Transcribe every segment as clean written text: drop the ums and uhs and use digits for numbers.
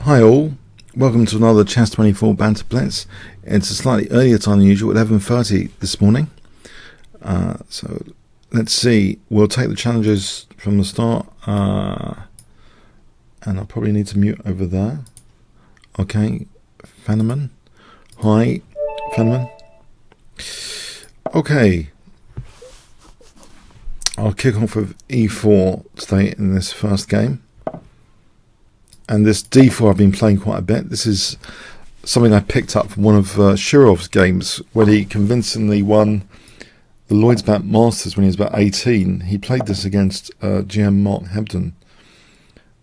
Hi all, welcome to another Chess24 Banter Blitz. It's a slightly earlier time than usual, 11:30 this morning. So let's see, we'll take the challenges from the start, and I'll probably need to mute over there. Okay, Fenneman. Hi, Fenneman. Okay, I'll kick off with e4 today in this first game. And this d4 I've been playing quite a bit. This is something I picked up from one of Shirov's games when he convincingly won the Lloyds Bank Masters when he was about 18. He played this against GM Mark Hebden.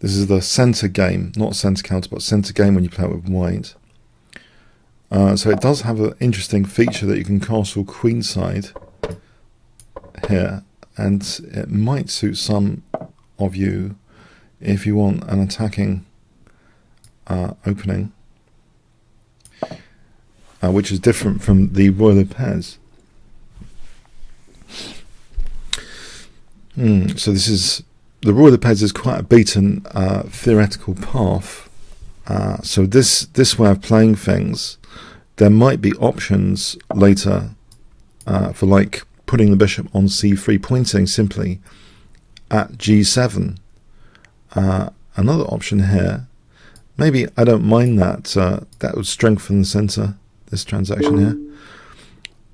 This is the centre game, not centre counter, but centre game when you play it with white. So it does have an interesting feature that you can castle queenside here, and it might suit some of you if you want an attacking opening, which is different from the Roy Lopez. So this is the Roy Lopez is quite a beaten theoretical path. So this way of playing things, there might be options later for like putting the bishop on c3, pointing simply at g7. Another option here, maybe I don't mind that, that would strengthen the centre, this transaction here.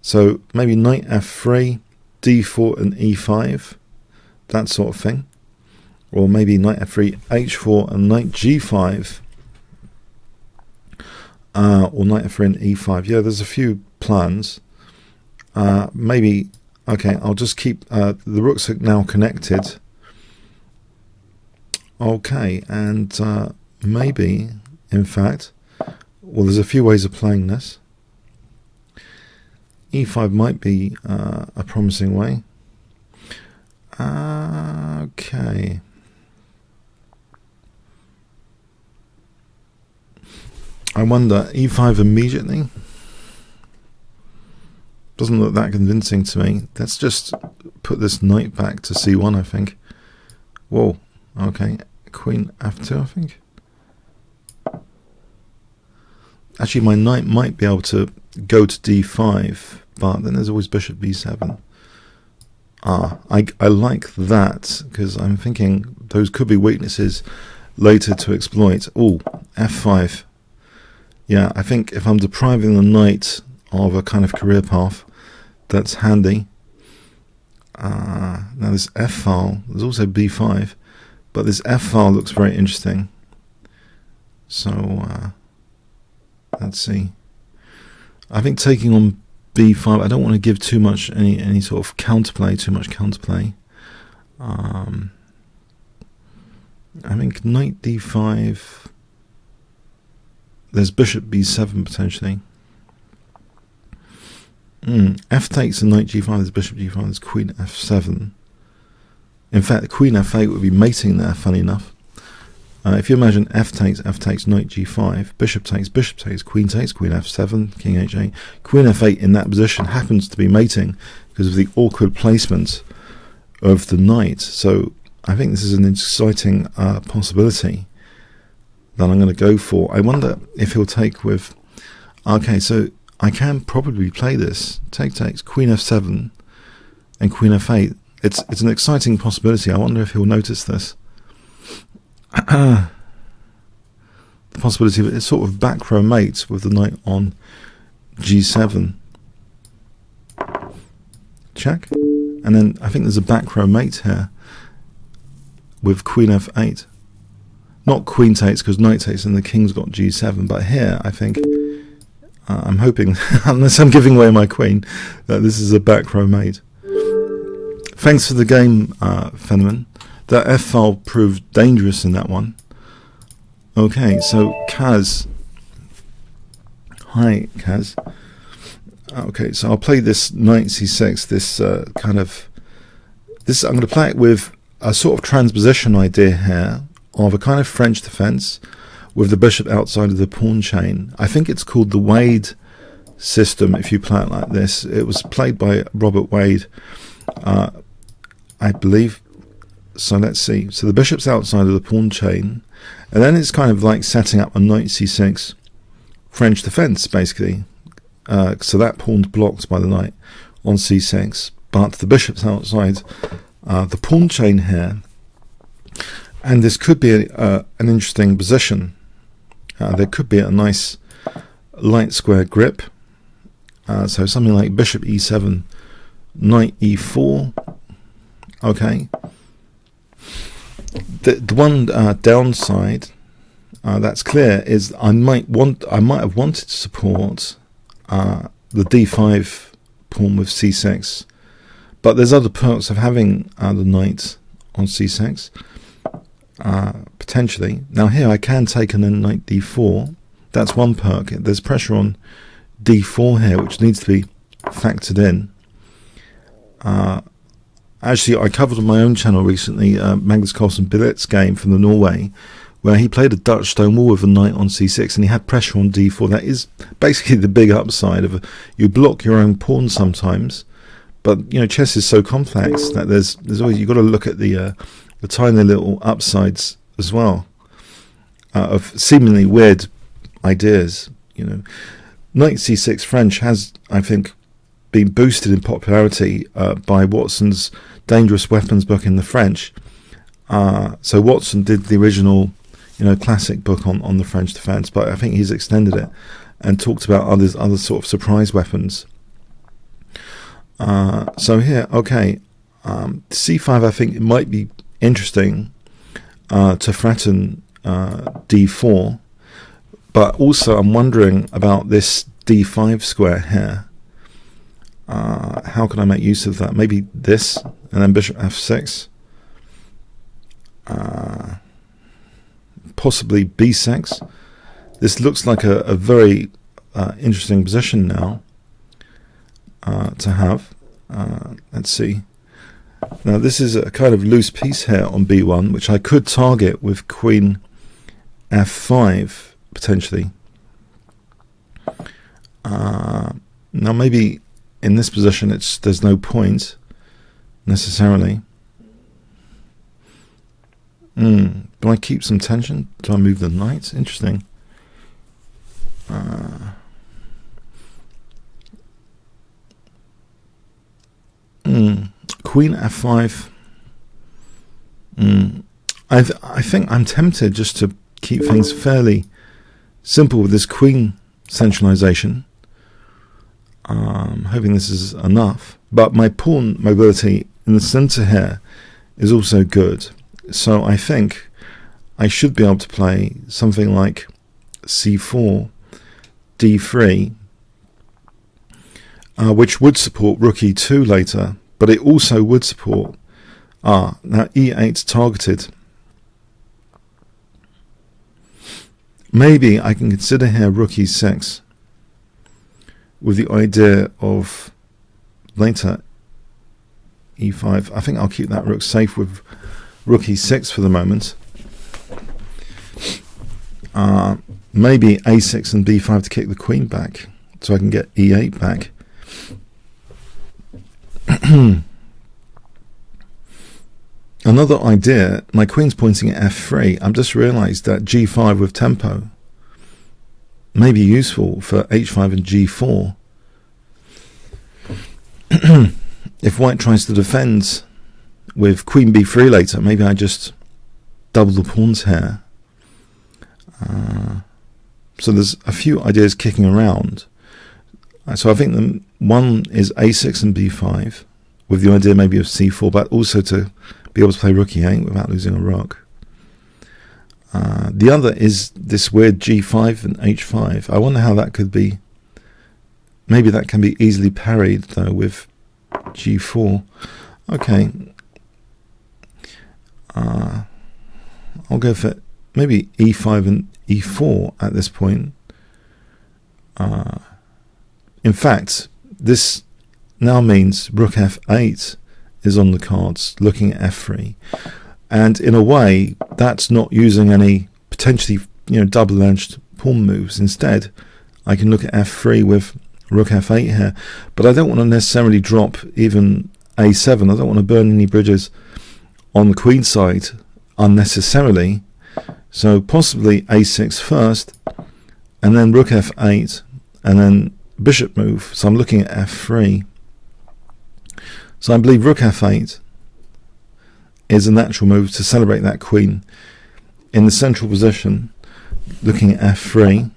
So maybe knight f3, d4 and e5, that sort of thing. Or maybe knight f3, h4 and knight g5. Or knight f3 and e5. Yeah, there's a few plans. Maybe, okay, I'll just keep, the rooks are now connected. Okay, and maybe, in fact, well, there's a few ways of playing this. e5 might be a promising way. Okay. I wonder, e5 immediately? Doesn't look that convincing to me. Let's just put this knight back to c1, I think. Whoa. Okay, queen f2, I think. Actually, my knight might be able to go to d5, but then there's always bishop b7. I like that, because I'm thinking those could be weaknesses later to exploit. Oh, f5. Yeah, I think if I'm depriving the knight of a kind of career path, that's handy. Now this f file, there's also b5. But this f file looks very interesting. So let's see. I think taking on b5, I don't want to give too much any sort of counterplay, too much counterplay. I think knight d5. There's bishop b7 potentially. F takes and knight g5. There's bishop g5. There's queen f7. In fact, the queen f8 would be mating there, funny enough. If you imagine f takes, knight g5, bishop takes, queen f7, king h8. Queen f8 in that position happens to be mating because of the awkward placement of the knight. So I think this is an exciting possibility that I'm going to go for. I wonder if he'll take with... Okay, so I can probably play this. Take takes, queen f7 and queen f8. It's an exciting possibility. I wonder if he'll notice this. The possibility of it's sort of back row mate with the knight on g7. Check. And then I think there's a back row mate here with queen f8. Not queen takes because knight takes and the king's got g7. But here I think, I'm hoping, unless I'm giving away my queen, that this is a back row mate. Thanks for the game, Fenneman. That f file proved dangerous in that one. Okay, so Kaz. Hi, Kaz. Okay, so I'll play this knight c6. This I'm going to play it with a sort of transposition idea here of a kind of French defense with the bishop outside of the pawn chain. I think it's called the Wade system. If you play it like this, it was played by Robert Wade. I believe So let's see. So the bishop's outside of the pawn chain, and then it's kind of like setting up a knight c6 French defense, basically. So that pawn's blocked by the knight on c6, but the bishop's outside the pawn chain here, and this could be an interesting position. There could be a nice light square grip. So something like bishop e7, knight e4. Okay. The one downside that's clear is I might have wanted to support the d5 pawn with c6, but there's other perks of having the knight on c6 potentially. Now here I can take and then knight d4. That's one perk. There's pressure on d4 here, which needs to be factored in. Actually, I covered on my own channel recently Magnus Carlsen Blitz game from the Norway, where he played a Dutch stone wall with a knight on c6, and he had pressure on d4. That is basically the big upside of you block your own pawn sometimes, but chess is so complex that there's always, you've got to look at the tiny little upsides as well of seemingly weird ideas. Knight c6 French has, I think, been boosted in popularity by Watson's Dangerous Weapons book in the French. So Watson did the original, classic book on the French defense, but I think he's extended it and talked about other sort of surprise weapons. So here, okay, c5. I think it might be interesting to threaten d4, but also I'm wondering about this d5 square here. How can I make use of that? Maybe this, and then bishop f6. Possibly b6. This looks like a very interesting position now to have. Let's see. Now this is a kind of loose piece here on b1, which I could target with queen f5 potentially. Now maybe in this position there's no point necessarily. Do I keep some tension? Do I move the knight? Interesting. Queen f5. I think I'm tempted just to keep things fairly simple with this queen centralization. I'm hoping this is enough, but my pawn mobility in the center here is also good, so I think I should be able to play something like c4, d3, which would support rook e2 later, but it also would support now e8 targeted. Maybe I can consider here rook e6 with the idea of later e5. I think I'll keep that rook safe with rook e6 for the moment. Maybe a6 and b5 to kick the queen back, so I can get e8 back. Another idea, my queen's pointing at f3. I've just realized that g5 with tempo may be useful for h5 and g4. If white tries to defend with queen b3 later, maybe I just double the pawns here. So there's a few ideas kicking around. So I think the one is a6 and b5 with the idea maybe of c4, but also to be able to play rook e8 without losing a rook. The other is this weird g5 and h5. I wonder how that could be. Maybe that can be easily parried though with g4. Okay. I'll go for maybe e5 and e4 at this point. In fact, this now means rook f8 is on the cards, looking at f3, and in a way that's not using any potentially double-edged pawn moves. Instead, I can look at f3 with rook f8 here, but I don't want to necessarily drop even a7. I don't want to burn any bridges on the queen side unnecessarily. So possibly a6 first, and then rook f8, and then bishop move. So I'm looking at f3. So I believe rook f8 is a natural move to celebrate that queen in the central position, looking at f3.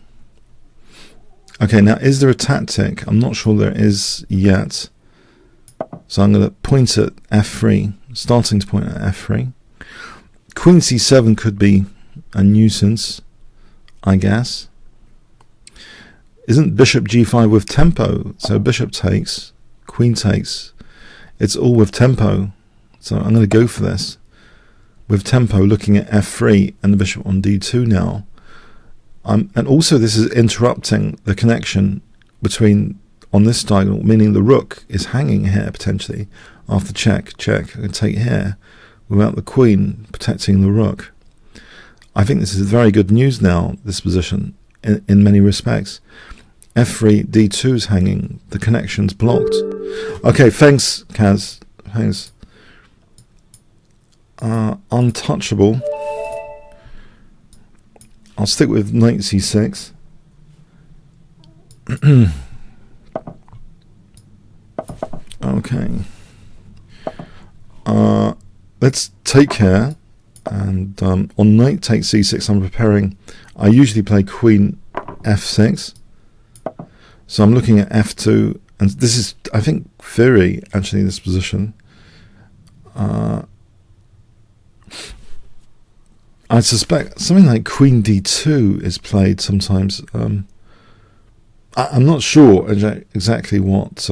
Okay, now is there a tactic? I'm not sure there is yet. So I'm going to point at f3, starting to point at f3. Queen c7 could be a nuisance, I guess. Isn't bishop g5 with tempo? So bishop takes, queen takes. It's all with tempo. So I'm going to go for this. With tempo, looking at f3 and the bishop on d2 now. And also this is interrupting the connection between, on this diagonal, meaning the rook is hanging here potentially. After check, check, I can take here without the queen protecting the rook. I think this is very good news now, this position, in many respects. f3, d2 is hanging, the connection's blocked. Okay, thanks, Kaz. Thanks. Untouchable. I'll stick with knight c6. Okay. Let's take care. And on knight takes c6, I'm preparing. I usually play queen f6. So I'm looking at f2. And this is, I think, theory, actually, this position. I suspect something like queen d2 is played sometimes. I'm not sure exactly what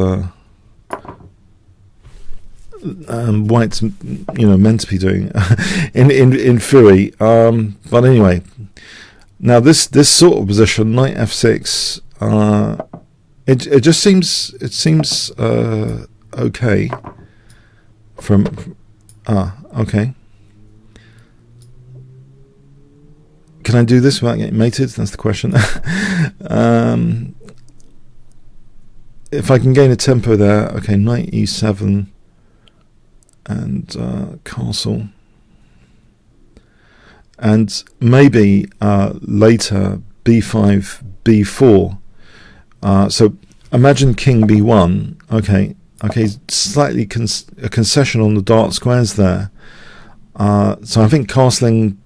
White's meant to be doing in theory. But anyway, now this sort of position, knight f6, it just seems okay. Okay. Can I do this without getting mated? That's the question. If I can gain a tempo there, okay, knight e7 and castle. And maybe later b5, b4. So imagine king b1. Okay, slightly a concession on the dark squares there. So I think castling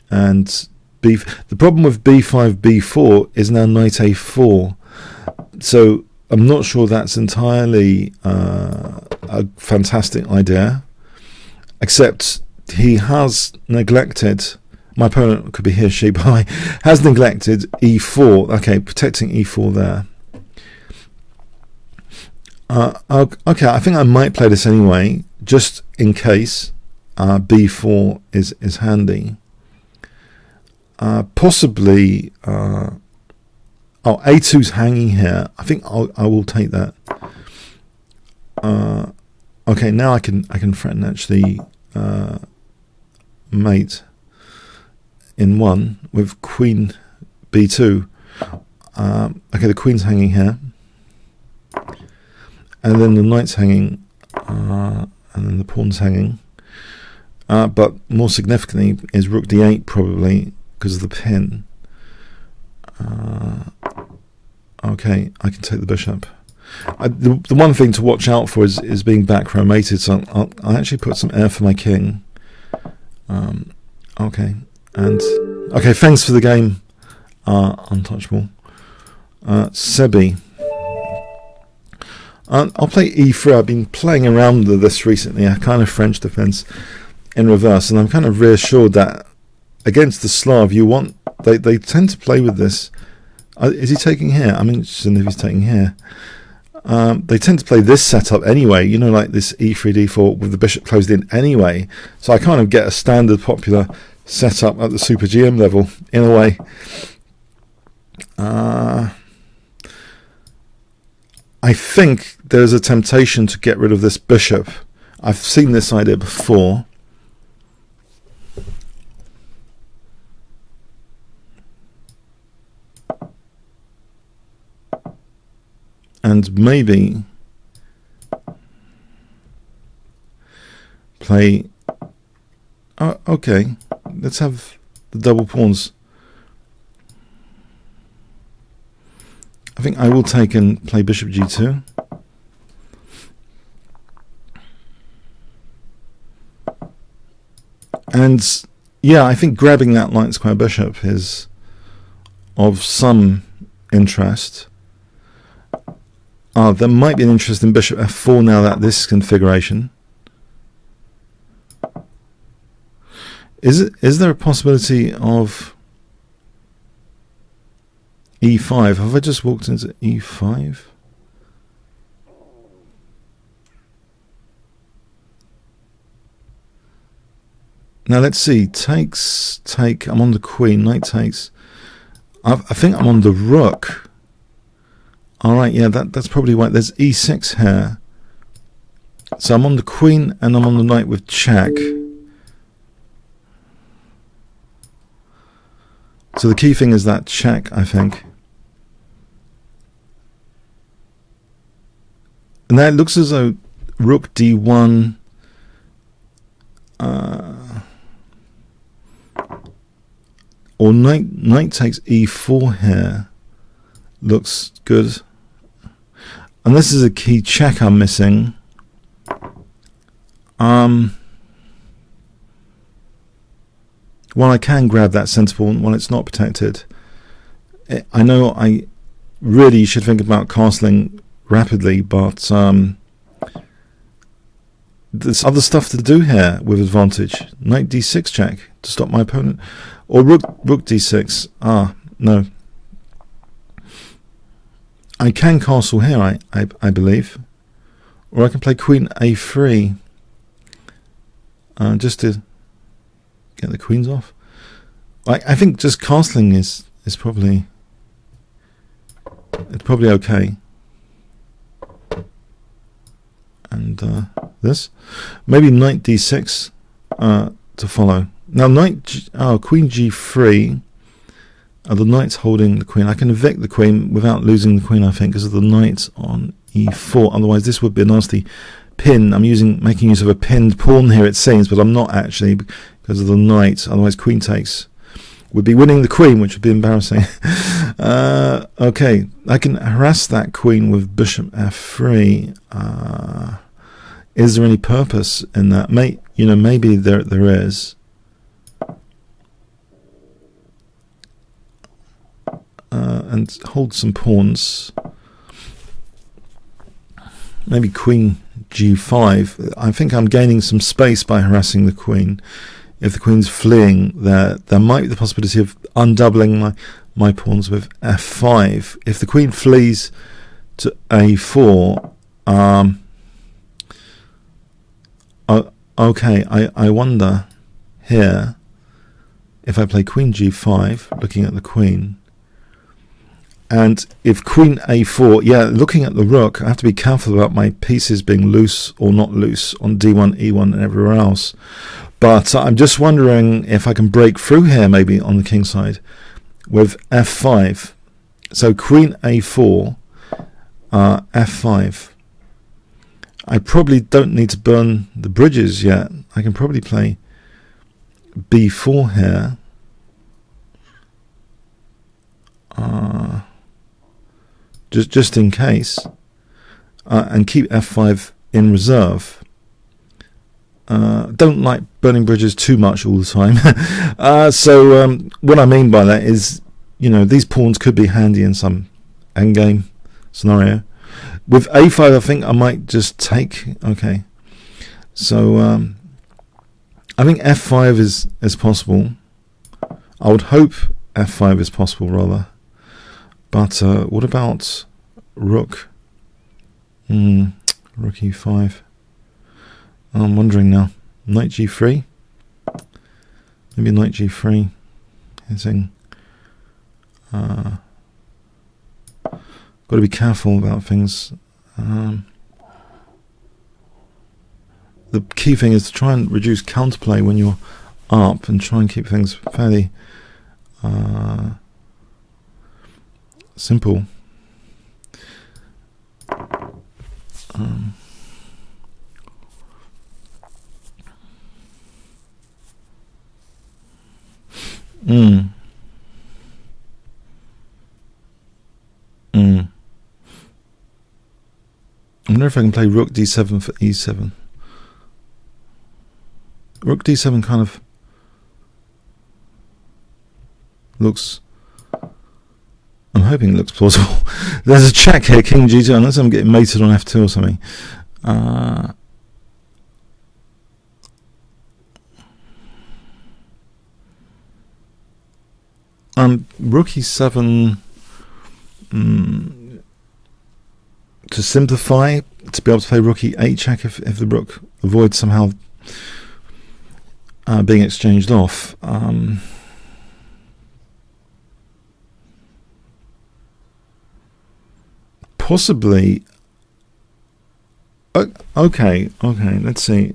and the problem with b5, b4 is now knight a4. So I'm not sure that's entirely a fantastic idea, except he has neglected, my opponent could be he or she, but I, has neglected e4. Okay, protecting e4 there. Okay, I think I might play this anyway, just in case b4 is handy. Possibly, a2's hanging here. I think I will take that. Okay, now I can threaten actually mate in one with queen b2. Okay, the queen's hanging here, and then the knight's hanging, and then the pawn's hanging. But more significantly is rook d8 probably, because of the pin. Okay, I can take the bishop. The one thing to watch out for is being back row mated, so I'll actually put some air for my king. Okay, and okay, thanks for the game, Untouchable. Sebi. I'll play e3. I've been playing around with this recently, a kind of French defense in reverse, and I'm kind of reassured that against the Slav, they tend to play with this. Is he taking here? I'm interested if he's taking here. They tend to play this setup anyway, like this e3, d4 with the bishop closed in anyway. So I kind of get a standard popular setup at the Super GM level in a way. I think there's a temptation to get rid of this bishop. I've seen this idea before. And maybe play Okay, let's have the double pawns. I think I will take and play bishop g2. And yeah, I think grabbing that light square bishop is of some interest. There might be an interest in bishop f4 now that this configuration. Is there a possibility of e5? Have I just walked into e5? Now let's see. Takes, take. I'm on the queen. Knight takes. I think I'm on the rook. Alright, yeah, that's probably why. There's e6 here. So I'm on the queen and I'm on the knight with check. So the key thing is that check, I think. And now it looks as though rook d1 or knight takes e4 here looks good. And this is a key check I'm missing. Well, I can grab that center pawn when it's not protected. I know I really should think about castling rapidly, but there's other stuff to do here with advantage. Knight d6 check to stop my opponent, or rook d6. No. I can castle here, I believe, or I can play queen a3 just to get the queens off. I think just castling is probably okay. And this maybe knight d6 to follow. Now queen g3. The knight's holding the queen. I can evict the queen without losing the queen, I think, because of the knight on e4. Otherwise, this would be a nasty pin. I'm making use of a pinned pawn here, it seems, but I'm not actually because of the knight. Otherwise, queen takes would be winning the queen, which would be embarrassing. Okay, I can harass that queen with bishop f3. Is there any purpose in that? Maybe there is. And hold some pawns. Maybe queen g5. I think I'm gaining some space by harassing the queen. If the queen's fleeing, there might be the possibility of undoubling my pawns with f5. If the queen flees to a4, okay, I wonder here if I play queen g5, looking at the queen. And if queen a4, yeah, looking at the rook, I have to be careful about my pieces being loose or not loose on d1, e1 and everywhere else. But I'm just wondering if I can break through here maybe on the king side with f5. So queen a4, f5. I probably don't need to burn the bridges yet. I can probably play b4 here. Just in case, and keep f5 in reserve. Don't like burning bridges too much all the time. So what I mean by that is, these pawns could be handy in some endgame scenario. With a5, I think I might just take. Okay, so I think f5 is possible. I would hope f5 is possible rather. But what about rook? Rook e5. I'm wondering now. Knight g3? Maybe knight g3. Hitting. Got to be careful about things. The key thing is to try and reduce counterplay when you're up and try and keep things fairly simple. I wonder if I can play rook d7 for e7. Rook d7 kind of looks... I'm hoping it looks plausible. There's a check here, king g2, unless I'm getting mated on f2 or something. Rook e7, to simplify, to be able to play rook e8 check if the rook avoids somehow being exchanged off. Possibly. Okay, let's see.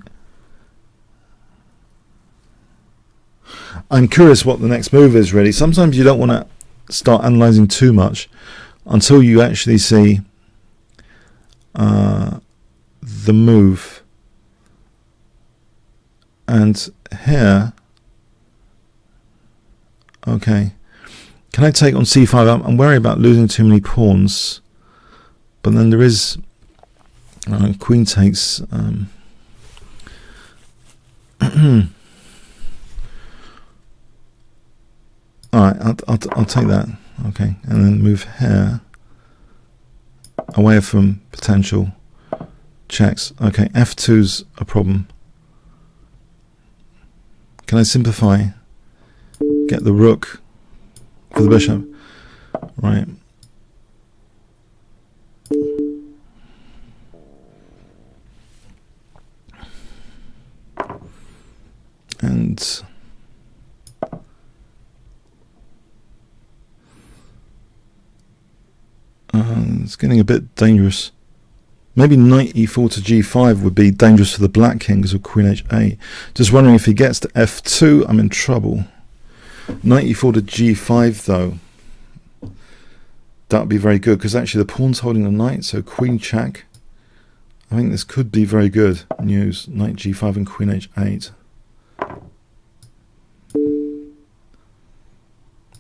I'm curious what the next move is, really. Sometimes you don't want to start analysing too much until you actually see the move. And here, okay, can I take on c5? I'm worried about losing too many pawns. But then there is queen takes. All right, I'll take that. Okay, and then move here away from potential checks. Okay, f2's a problem. Can I simplify? Get the rook for the bishop. Right. And it's getting a bit dangerous. Maybe knight e4 to g5 would be dangerous for the black king because of queen h8. Just wondering if he gets to f2, I'm in trouble. Knight e4 to g5 though, that would be very good because actually the pawn's holding the knight, so queen check. I think this could be very good news. Knight g5 and queen h8.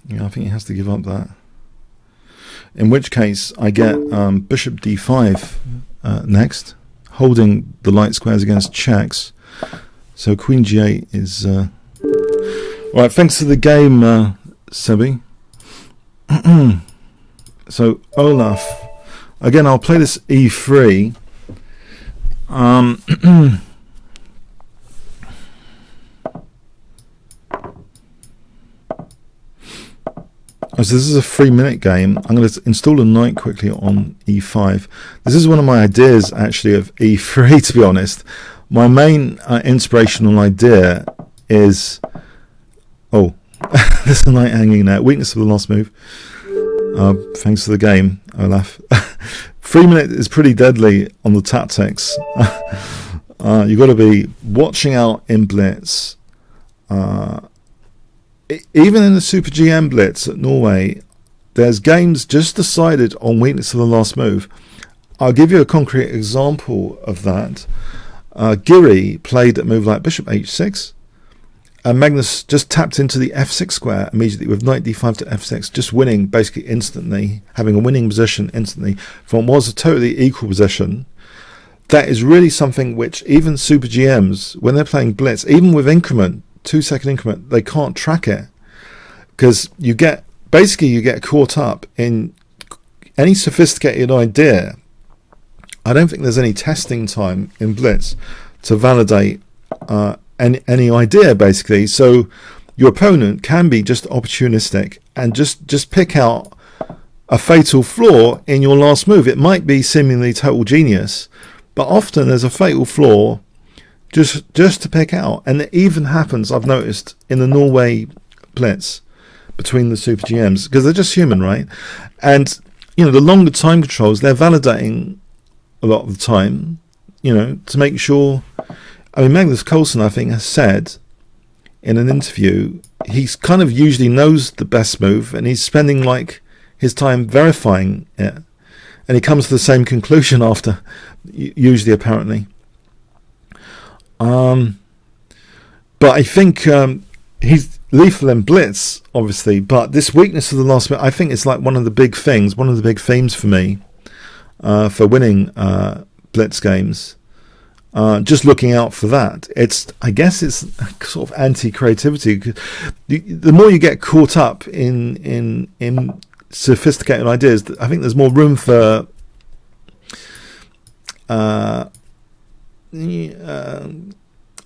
Yeah, I think he has to give up that. In which case, I get bishop d5 next, holding the light squares against checks. So queen g8 is... Right, thanks for the game, Sebi. So, Olaf. Again, I'll play this e3. As this is a 3-minute game, I'm going to install a knight quickly on e5. This is one of my ideas, actually, of e3, to be honest. My main inspirational idea is... Oh, there's a knight hanging there. Weakness of the last move. Thanks for the game, Olaf. 3 minutes is pretty deadly on the tactics. You've got to be watching out in blitz. Even in the Super GM Blitz at Norway, there's games just decided on weakness of the last move. I'll give you a concrete example of that. Giri played a move like bishop h6, and Magnus just tapped into the f6 square immediately with knight d5 to f6, just winning basically instantly, having a winning position instantly from what was a totally equal position. That is really something which even Super GMs, when they're playing Blitz, even with increment, 2-second increment, they can't track it because you get caught up in any sophisticated idea. I don't think there's any testing time in Blitz to validate any idea, basically. So your opponent can be just opportunistic and just pick out a fatal flaw in your last move. It might be seemingly total genius, but often there's a fatal flaw just to pick out. And it even happens, I've noticed, in the Norway Blitz between the Super GMs, because they're just human, right? And the longer time controls, they're validating a lot of the time, to make sure. I mean, Magnus Carlsen, I think, has said in an interview, he's kind of usually knows the best move and he's spending like his time verifying it, and he comes to the same conclusion after, usually, apparently. But I think lethal in blitz, obviously, but this weakness of the last minute, I think it's like one of the big things, one of the big themes for me, for winning blitz games. Just looking out for that. I guess it's sort of anti-creativity. The more you get caught up in sophisticated ideas, I think there's more room for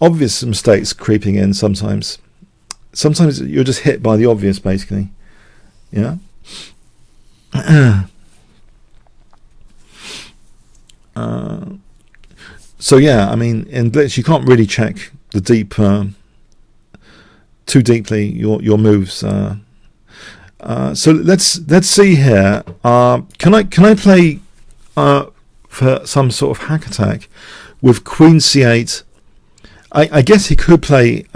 obvious mistakes creeping in sometimes. Sometimes you're just hit by the obvious, basically. Yeah. So yeah, I mean, in blitz you can't really check the deep too deeply your moves. So let's see here. Can I play for some sort of hack attack with Queen C8? I guess he could play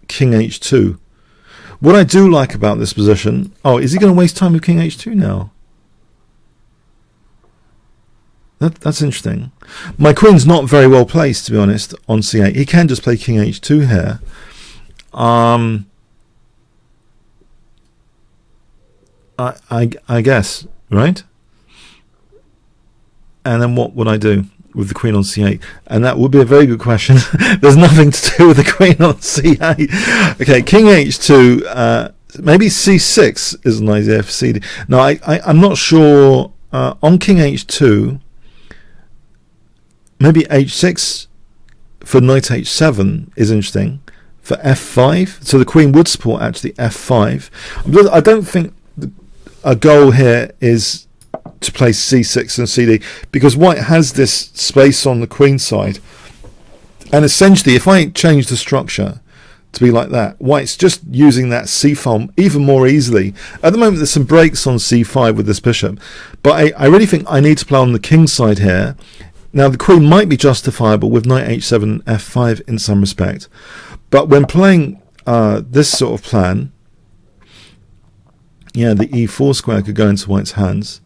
King H2. What I do like about this position... Oh, is he going to waste time with King H2 now? That's interesting. My queen's not very well placed, to be honest, on C8. He can just play King H2 here. I guess, right? And then what would I do with the queen on C8? And that would be a very good question. There's nothing to do with the queen on C8. Okay, King H2, maybe C6 is an idea for CD. No, I'm not sure. On King H2, maybe H6 for knight H7 is interesting. For F5, so the queen would support actually F5. I don't think a goal here is to play C6 and CD, because white has this space on the queen side, and essentially if I change the structure to be like that, white's just using that C file even more easily. At the moment there's some breaks on C5 with this bishop, but I really think I need to play on the king side here. Now the queen might be justifiable with knight H7 and F5 in some respect, but when playing this sort of plan, yeah, the E4 square could go into white's hands.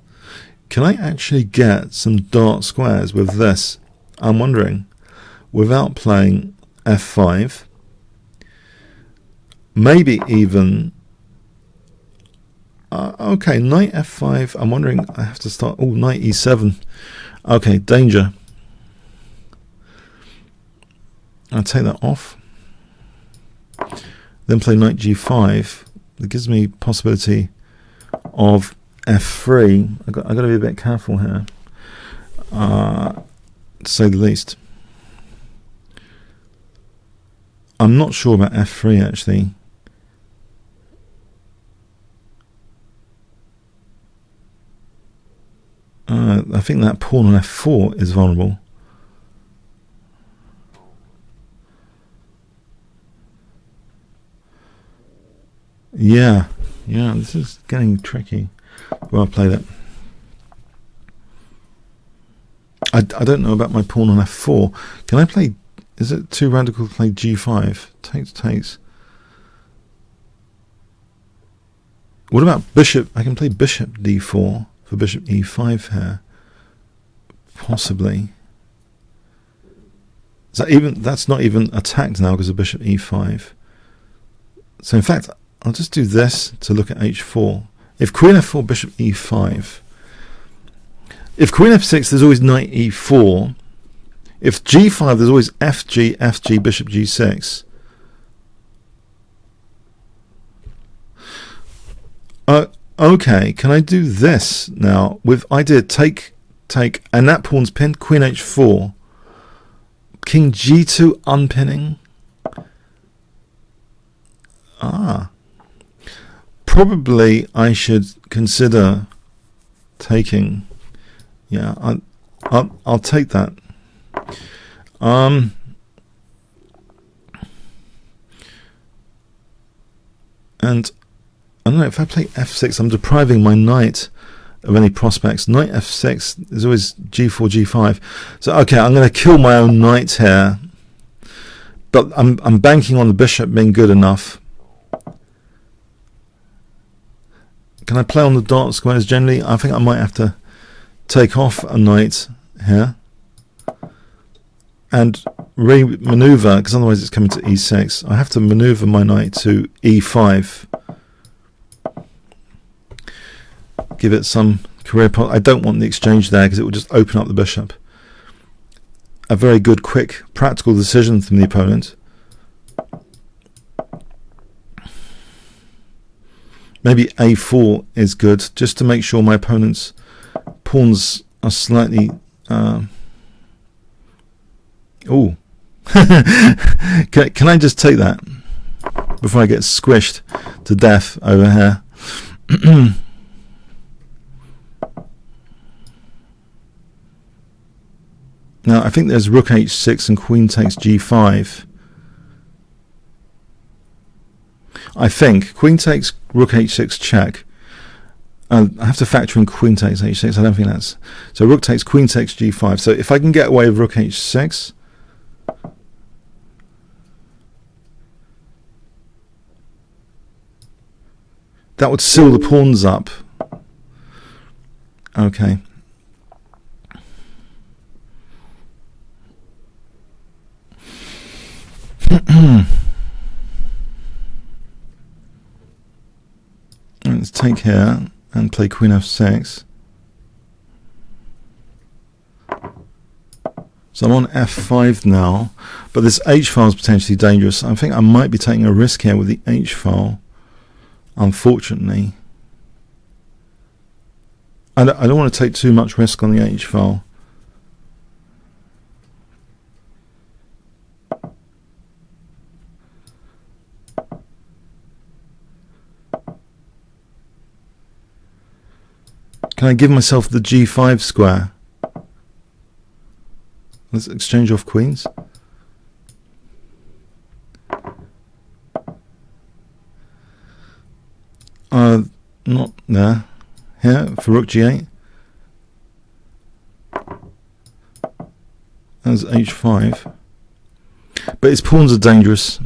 Can I actually get some dark squares with this? I'm wondering, without playing F5, maybe even okay, knight F5. I'm wondering, I have to start. Oh, knight E7. Okay, danger. I'll take that off. Then play knight G5. That gives me possibility of F3. I got to be a bit careful here, to say the least. I'm not sure about F3 actually. I think that pawn on F4 is vulnerable. Yeah, this is getting tricky. Well, I'll play that. I don't know about my pawn on F4. Can I play... Is it too radical to play G5? Takes. What about bishop? I can play bishop D4 for bishop E5 here. Possibly. That's not even attacked now because of bishop E5. So in fact, I'll just do this to look at H4. If queen F4, bishop E5. If queen F6, there's always knight E4. If G5, there's always FG, bishop G6. Okay, can I do this now? With idea take, and that pawn's pinned, queen H4. King G2 unpinning. Probably I should consider taking. Yeah, I'll take that. And I don't know, if I play F6, I'm depriving my knight of any prospects. Knight F6, there's always G4, G5. So okay, I'm going to kill my own knight here, but I'm banking on the bishop being good enough. Can I play on the dark squares generally? I think I might have to take off a knight here. and re-maneuver, because otherwise it's coming to e6. I have to maneuver my knight to e5. Give it some career path. I don't want the exchange there because it will just open up the bishop. A very good, quick, practical decision from the opponent. Maybe a4 is good, just to make sure my opponent's pawns are slightly... Oh, can I just take that before I get squished to death over here? Now I think there's rook h6 and queen takes g5. I think queen takes rook h6 check. I have to factor in queen takes h6. I don't think that's... So rook takes, queen takes g5. So if I can get away with rook h6... that would seal the pawns up. Okay. Let's take here and play queen f6. So I'm on f5 now, but this h file is potentially dangerous. I think I might be taking a risk here with the h file. Unfortunately, I don't want to take too much risk on the h file. Can I give myself the g5 square? Let's exchange off queens. Not there. Here for rook g8. That's h5. But his pawns are dangerous.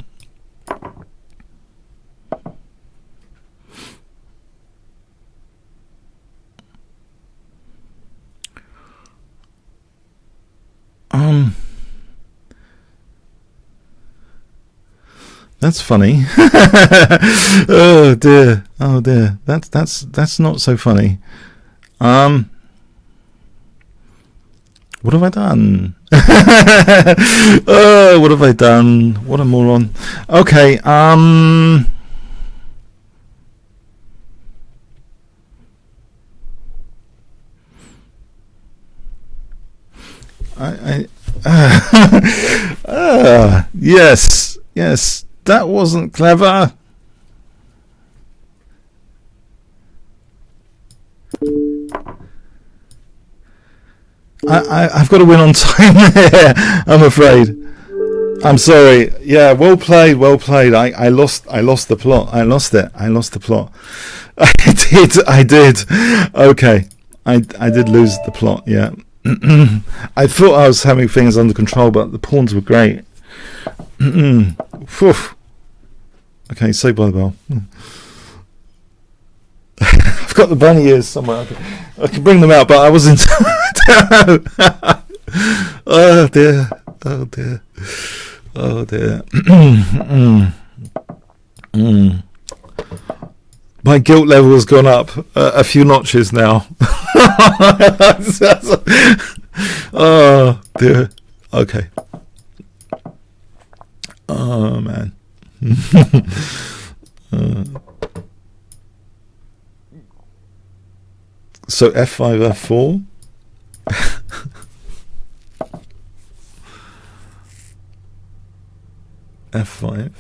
That's funny. Oh dear. Oh dear. That's not so funny. What have I done? Oh, what have I done? What a moron. Okay. Yes. Yes. That wasn't clever. I've got to win on time here, I'm afraid. I'm sorry. Yeah, well played, well played. I lost the plot. I lost the plot. I did. Okay. I did lose the plot, yeah. I thought I was having things under control, but the pawns were great. Okay, saved by the bell. I've got the bunny ears somewhere. I can bring them out, but I wasn't. Oh dear. Oh dear. Oh dear. My guilt level has gone up a few notches now. Oh dear. Okay. Oh man. So f5, f4. f5.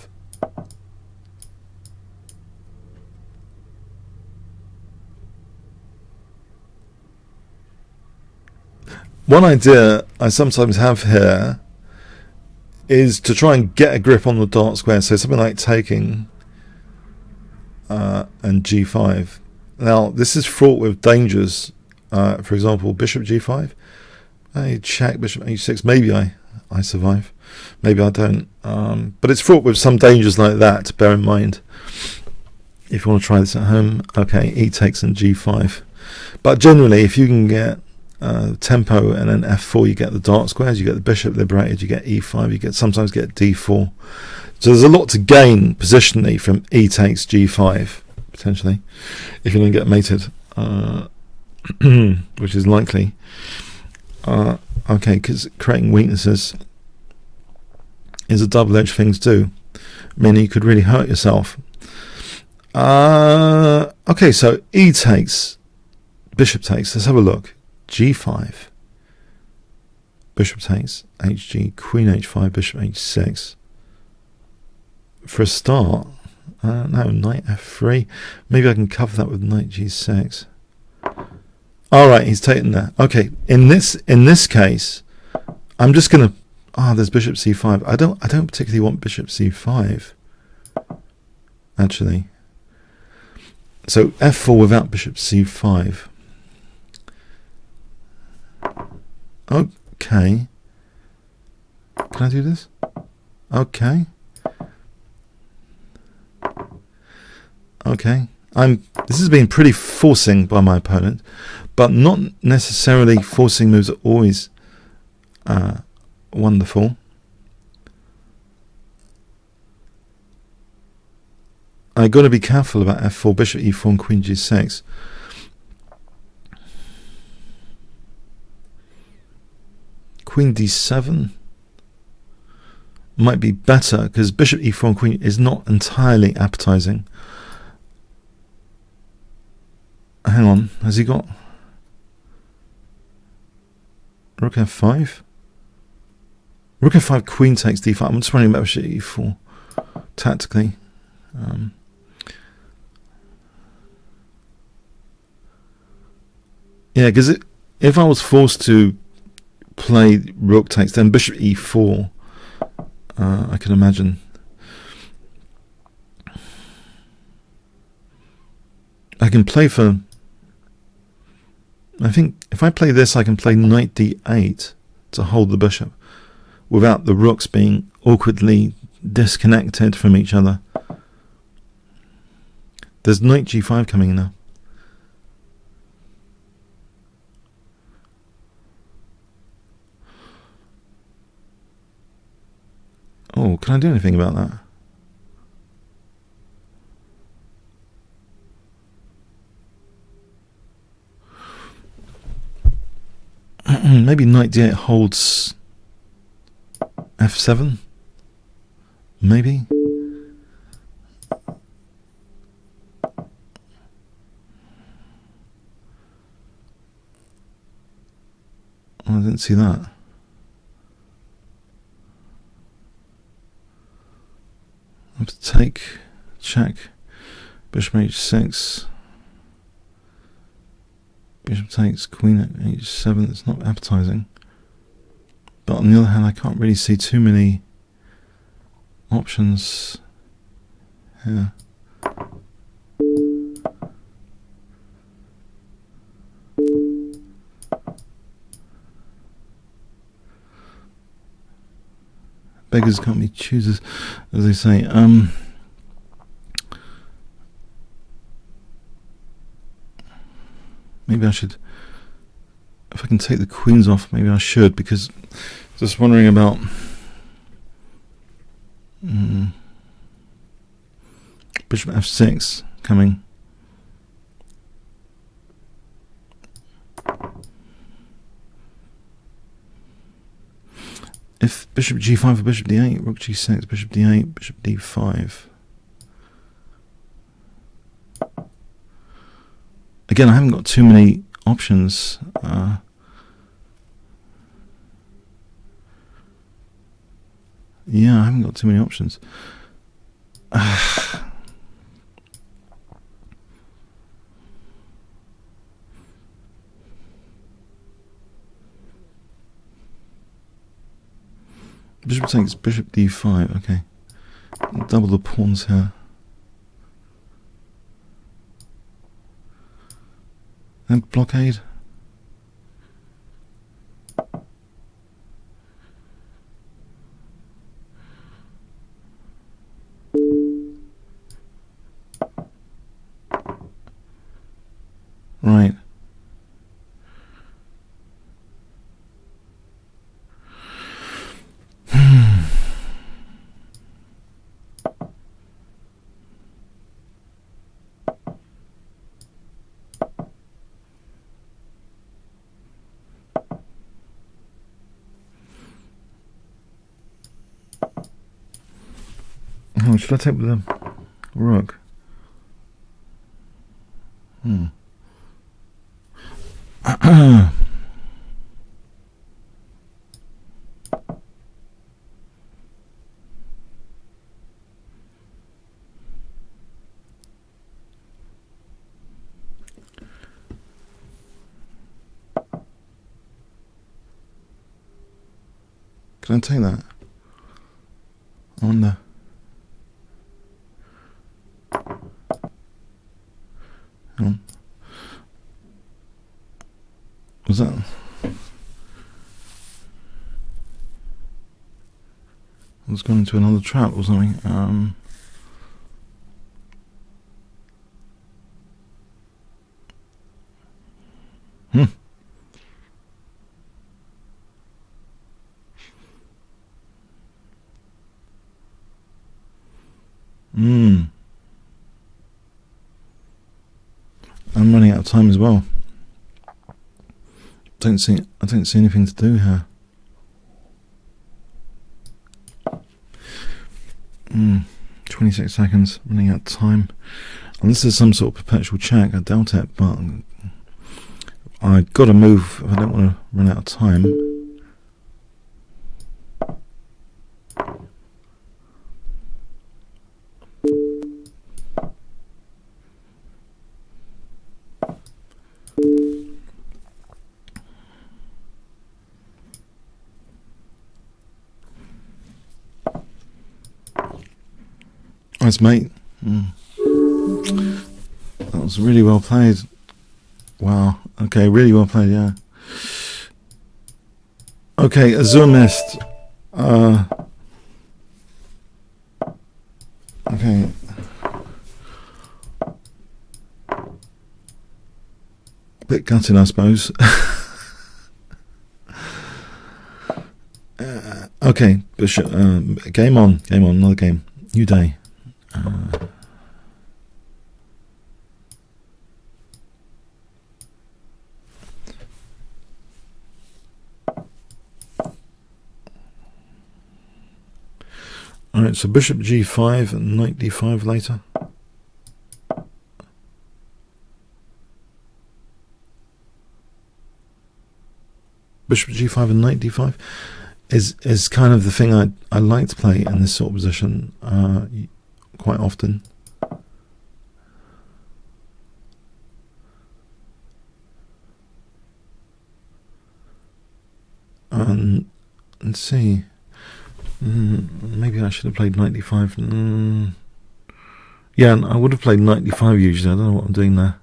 One idea I sometimes have here is to try and get a grip on the dark square, so something like taking and g5. Now this is fraught with dangers. For example, bishop g5. I check bishop h6. Maybe I survive. Maybe I don't. But it's fraught with some dangers like that to bear in mind if you want to try this at home. Okay, e takes and g5. But generally, if you can get tempo, and then f4 you get the dark squares, you get the bishop liberated, you get e5, you sometimes get d4. So there's a lot to gain positionally from e takes g5 potentially if you don't get mated, which is likely. Okay, because creating weaknesses is a double-edged thing to do, meaning you could really hurt yourself. Okay, so e takes, bishop takes. Let's have a look. g5, bishop takes, hg, queen h5, bishop h6. For a start, no, knight f3. Maybe I can cover that with knight g6. All right, he's taken that. Okay, in this case, I'm just gonna. There's bishop c5. I don't particularly want bishop c5. Actually, so f4 without bishop c5. Okay. Can I do this? Okay. Okay. This has been pretty forcing by my opponent, but not necessarily forcing moves are always wonderful. I got to be careful about f4, bishop e4, and queen g6. Queen d7 might be better because bishop e4 and queen is not entirely appetizing. Hang on, has he got rook f5? Rook f5, queen takes d5. I'm just running about bishop e4 tactically. Yeah, because if I was forced to play rook takes, then bishop e4, I can imagine. I can play for, I think if I play this, I can play knight d8 to hold the bishop without the rooks being awkwardly disconnected from each other. There's knight g5 coming in now. Oh, can I do anything about that? Maybe knight d8 holds f7? Maybe? Oh, I didn't see that. I have to take, check, bishop h6, bishop takes, queen at h7. It's not appetizing, but on the other hand I can't really see too many options here. Beggars can't be choosers, as they say. Maybe I should, if I can take the queens off, maybe I should, because just wondering about bishop f6 coming. If bishop g5 or bishop d8, rook g6, bishop d8, bishop d5. Again, I haven't got too many options. Yeah, I haven't got too many options. Bishop takes bishop d5, okay. Double the pawns here. And blockade. Right. Oh, should I take with the rook? Can I take that? I wonder. Hang on. Was that? I was going into another trap or something. I'm running out of time as well. I don't see anything to do here. 26 seconds, running out of time. Unless there's some sort of perpetual check, I doubt it, but I've got to move if I don't want to run out of time. Nice, mate. That was really well played. Wow. Okay, really well played, yeah. Okay, Azure Mist. Okay. Bit gutted, I suppose. Okay, Bishop. Game on, another game. New day. Alright, so bishop g5 and knight d5 later. Bishop g5 and knight d5 is kind of the thing I like to play in this sort of position quite often. Let's see. Maybe I should have played knight d5. Yeah, I would have played knight d5 usually. I don't know what I'm doing there.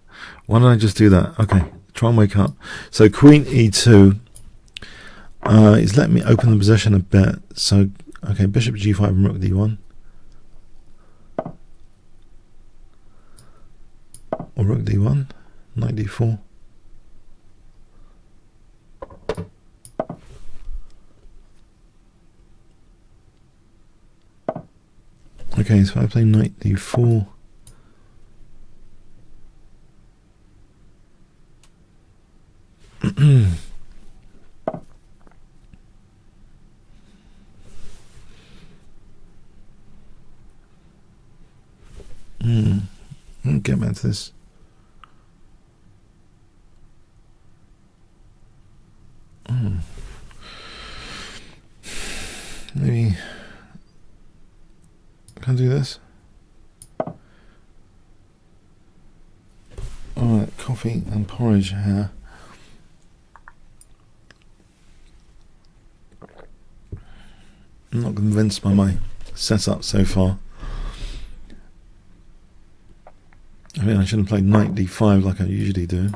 Why don't I just do that? Okay, try and wake up. So queen e2 is letting me open the position a bit. So, okay, bishop g5 and rook d1. Or rook d1, knight d4. Okay, so I play knight d4. I'll get back to this. Maybe can I do this? Alright, coffee and porridge here. I'm not convinced by my setup so far. I mean, I should have played knight d5 like I usually do.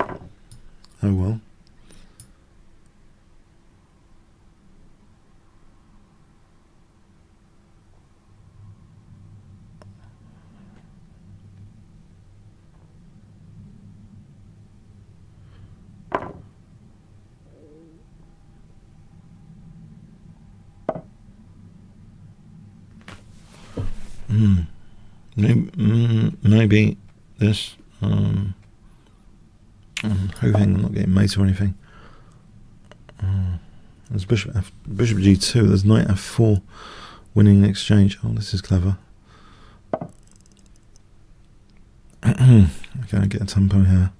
Oh well. Maybe this. I'm hoping I'm not getting mate or anything. There's bishop g2. There's knight f4 winning the exchange. Oh, this is clever. Okay, I get a tempo here.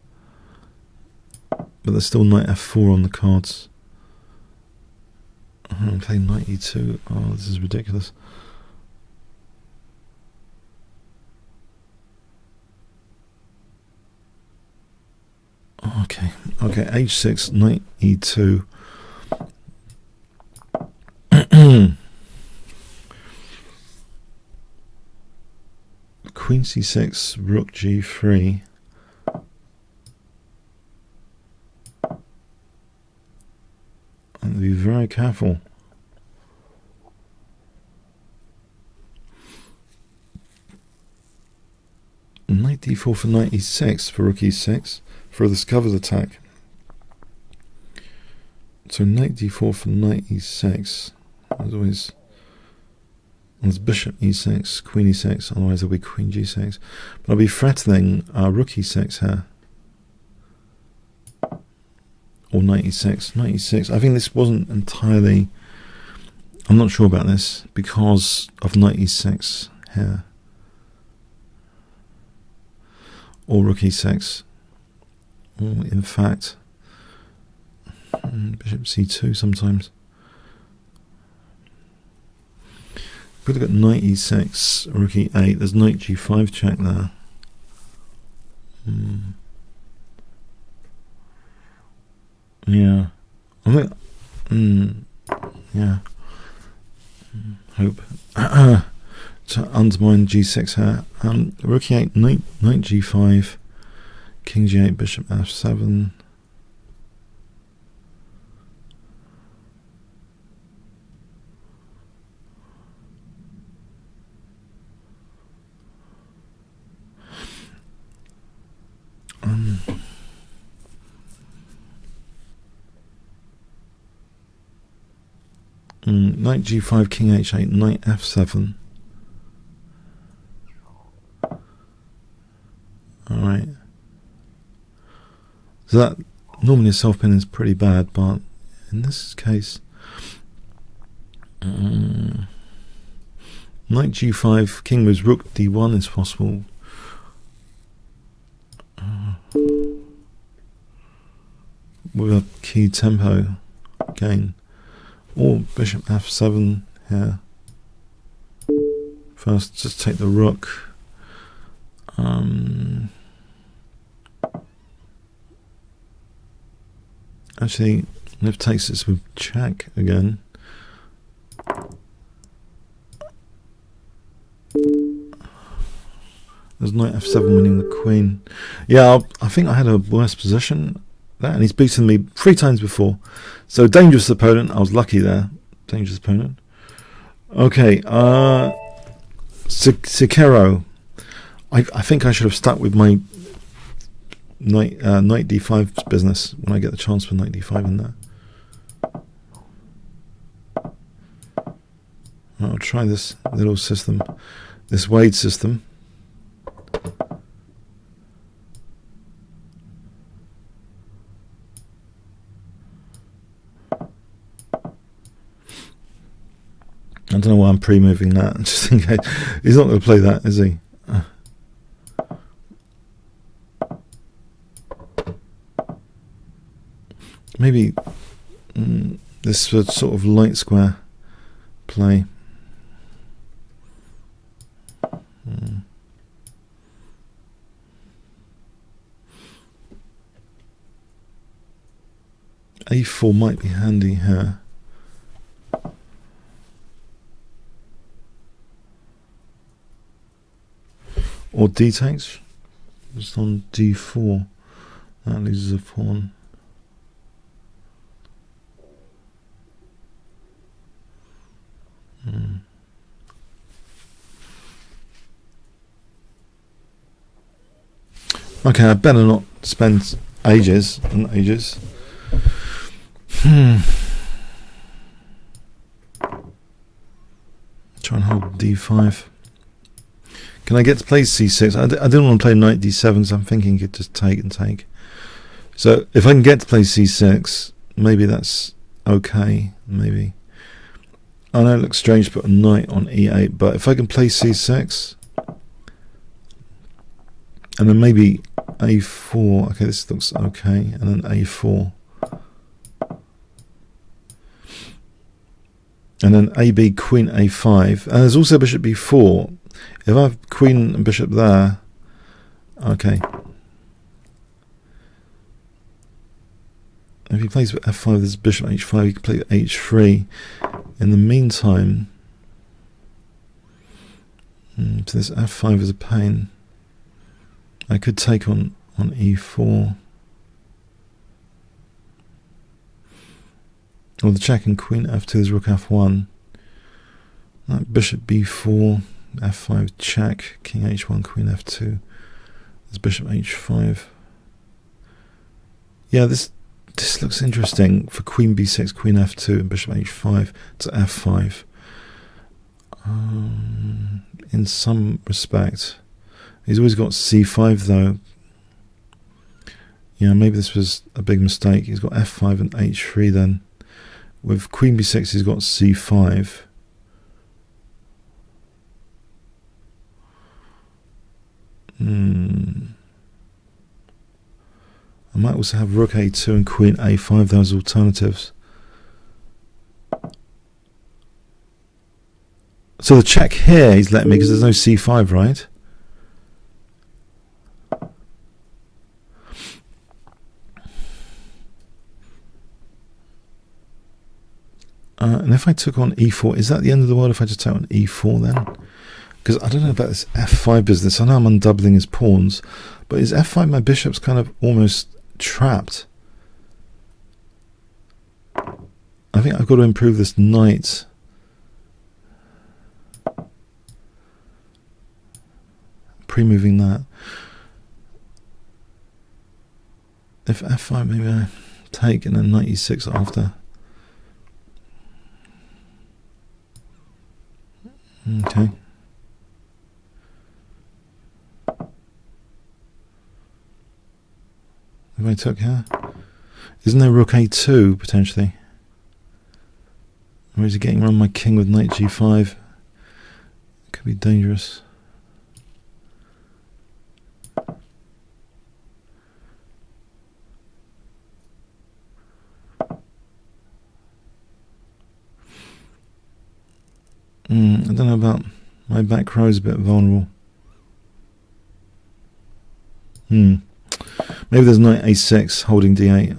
But there's still knight f4 on the cards. I'm playing knight e2. Oh, this is ridiculous. Okay, h6, knight e2. Queen c6, rook g3. And be very careful. Knight d4 for knight e6 for rook e6 for the covered attack. So knight d4 for knight e6. As always, there's bishop e6, queen e6. Otherwise, there'll be queen g6. But I'll be threatening rook e6 here. Or knight e6. Knight e6. I think this wasn't entirely. I'm not sure about this because of knight e6 here. Or rook e6. Or in fact, bishop c2 sometimes. If we look at knight e6, rook e8, there's knight g5 check there. Yeah. I think, yeah. Hope. To undermine g6 here. Rook e8, knight g5, king g8, bishop f7. Knight g5, king h8, knight f7. Alright. So that normally a self-pin is pretty bad, but in this case, knight g5, king moves, rook d1 is possible. With a key tempo gain. Or bishop f7 here. First, just take the rook. Actually, if takes this with check again. There's knight f7 winning the queen. Yeah, I think I had a worse position there, and he's beaten me 3 times before. So dangerous opponent. I was lucky there. Dangerous opponent. Okay, Sekiro. I think I should have stuck with my knight d5 business when I get the chance for knight d5 in there. I'll try this little system, this Wade system. I don't know why I'm pre-moving that, just in case. He's not going to play that, is he? Maybe this sort of light square play. A4 might be handy here. Or d takes, just on d4, that loses a pawn. Okay, I better not spend ages and ages. Try and hold d5. Can I get to play c6? I didn't want to play knight d7, so I'm thinking you could just take and take. So if I can get to play c6, maybe that's okay. Maybe. I know it looks strange to put a knight on e8, but if I can play c6, and then maybe a4. Okay, this looks okay, and then a4, and then AB queen a5, and there's also bishop b4. If I have queen and bishop there, okay. If he plays with f5, there's bishop h5. He can play with h3. In the meantime, so this f5 is a pain. I could take on e4. Or the check and queen f2 is rook f1. Like bishop b4, f5 check, king h1, queen f2. There's bishop h5. Yeah, this looks interesting for queen b6, queen f2, and bishop h5 to f5. In some respect, he's always got c5 though. Yeah, maybe this was a big mistake. He's got f5 and h3 then. With queen b6, he's got c5. I might also have rook a2 and queen a5, those alternatives. So the check here he's letting me because there's no c5, right? And if I took on e4, is that the end of the world if I just take on e4 then? Because I don't know about this f5 business. I know I'm undoubling his pawns, but is f5 my bishop's kind of almost trapped? I think I've got to improve this knight. Pre-moving that. If f5, maybe I take and then knight e6 after. Okay. If I took here, isn't there rook a2 potentially? Or is he getting around my king with knight g5? Could be dangerous. I don't know about my back row is a bit vulnerable. Maybe there's knight a6 holding d8.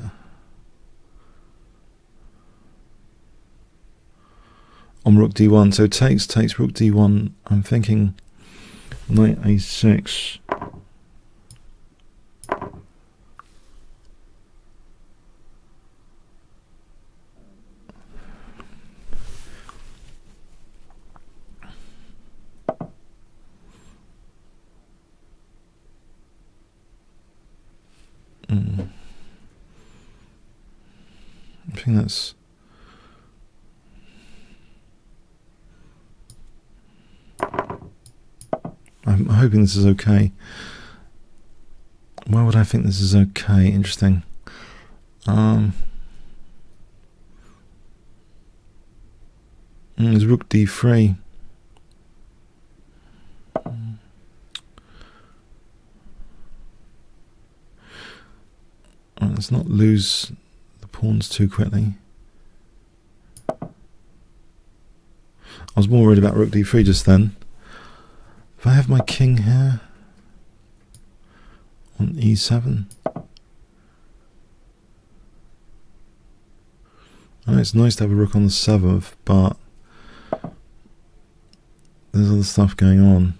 On rook d1, so takes rook d1. I'm thinking knight a6. I think that's I'm hoping this is okay. Why would I think this is okay? Interesting. There's rook d3. Let's not lose the pawns too quickly. I was more worried about rook d3 just then. If I have my king here on e7, it's nice to have a rook on the 7th, but there's other stuff going on.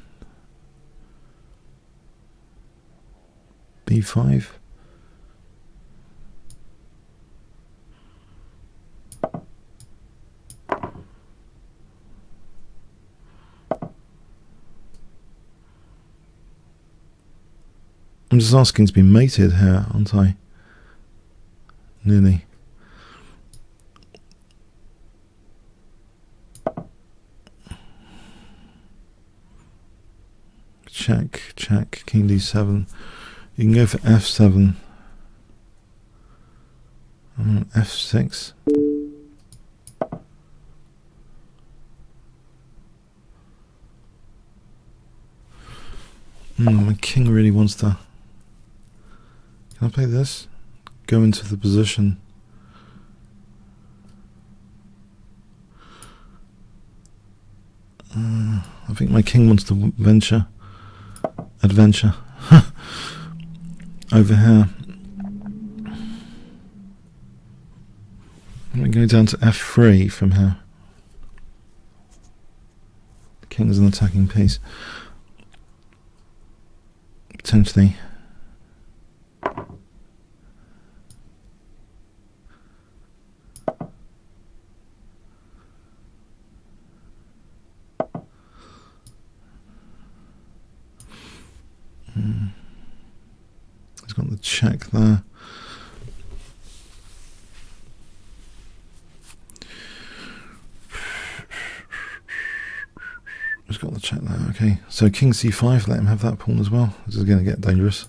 b5. I'm just asking to be mated here, aren't I? Nearly. Check, check, king d7. You can go for f7. F6. My king really wants to... Can I play this? Go into the position. I think my king wants to adventure over here. I'm going to go down to f3 from here. The king's an attacking piece. Potentially. He's got the check there. He's got the check there. Okay, so king c5. Let him have that pawn as well. This is going to get dangerous.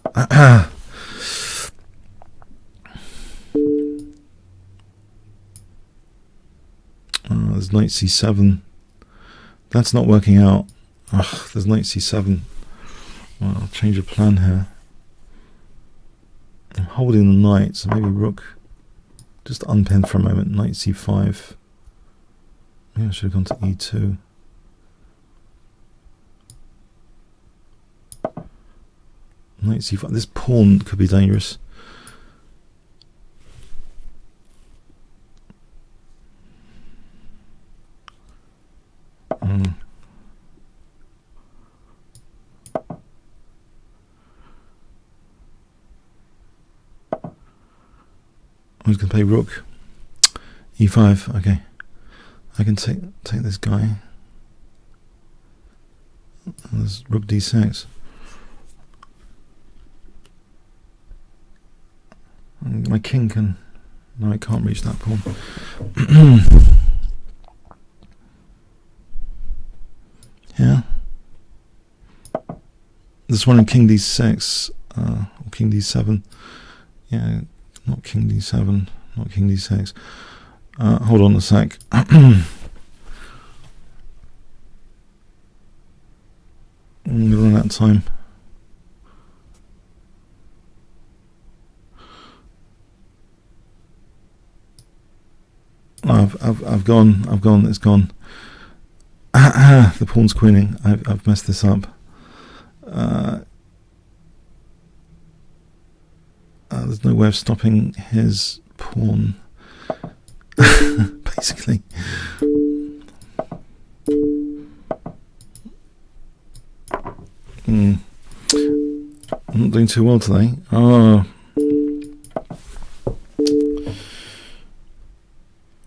There's knight c7. That's not working out. Ugh, there's knight c7. Well, I'll change of plan here. I'm holding the knight, so maybe rook. Just unpin for a moment. Knight c5. Maybe I should have gone to e2. Knight c5. This pawn could be dangerous. I was going to play rook e5. Okay, I can take this guy. There's rook d6. And my king can. No, I can't reach that pawn. Yeah. This one in king d6 or king d7. Yeah. Not king d7, not king d6. Hold on a sec. I'm going to run out of time. I've gone, it's gone. The pawn's queening. I've messed this up. There's no way of stopping his pawn. Basically. I'm not doing too well today.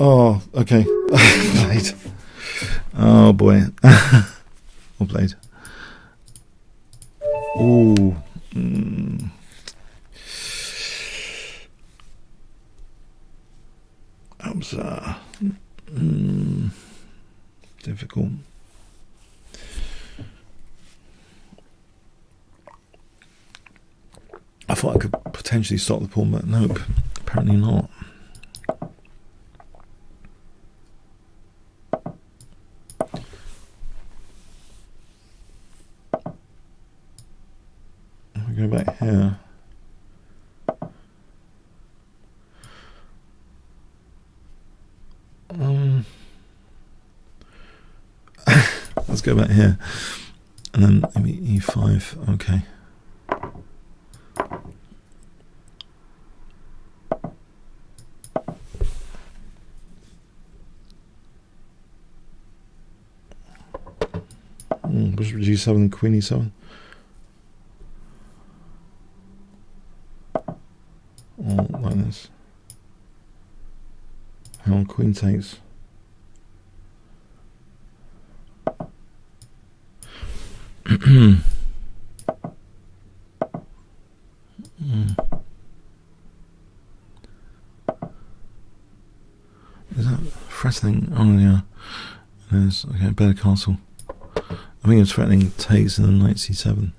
Oh, okay. Played. Oh boy. Well played. Ooh. That was difficult. I thought I could potentially stop the pawn, but nope, apparently not. If we go back here. Let's go back here, and then maybe e5. Okay. Bishop g7, queen e7. Or like this. Hang on, queen takes. Is that threatening? Oh yeah, it is. Okay, better castle. I think it's threatening takes and then knight c7.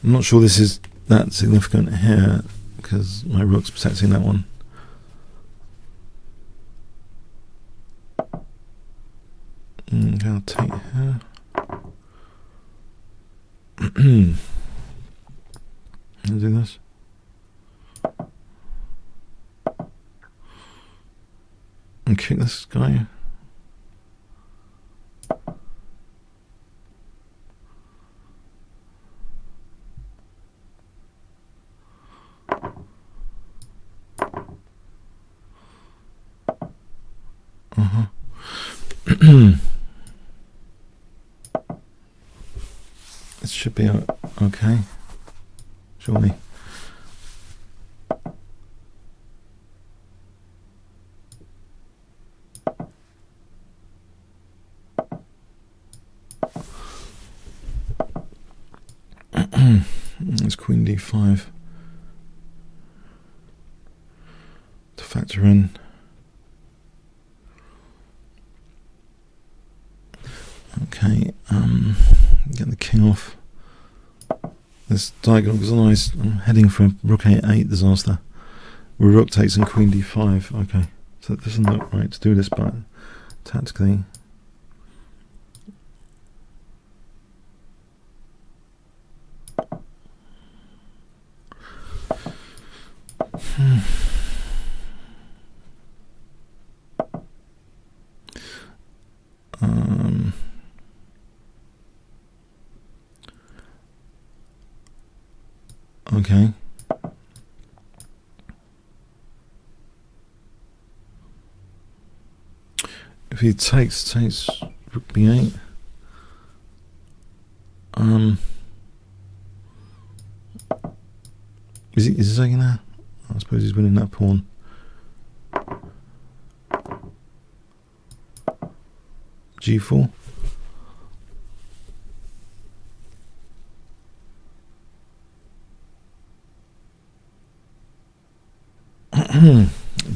I'm not sure this is that significant here because my rook's protecting that one. Okay, I'll take here. I'll do this. And kick this guy. It should be okay, surely. It's Queen D5 to factor in. Okay, get the king off. This diagonal is nice. I'm heading for a rook a8 disaster. Where rook takes and queen d5. Okay, so it doesn't look right to do this, but tactically. Okay. If he takes rook b8. Is he taking that? I suppose he's winning that pawn. G4.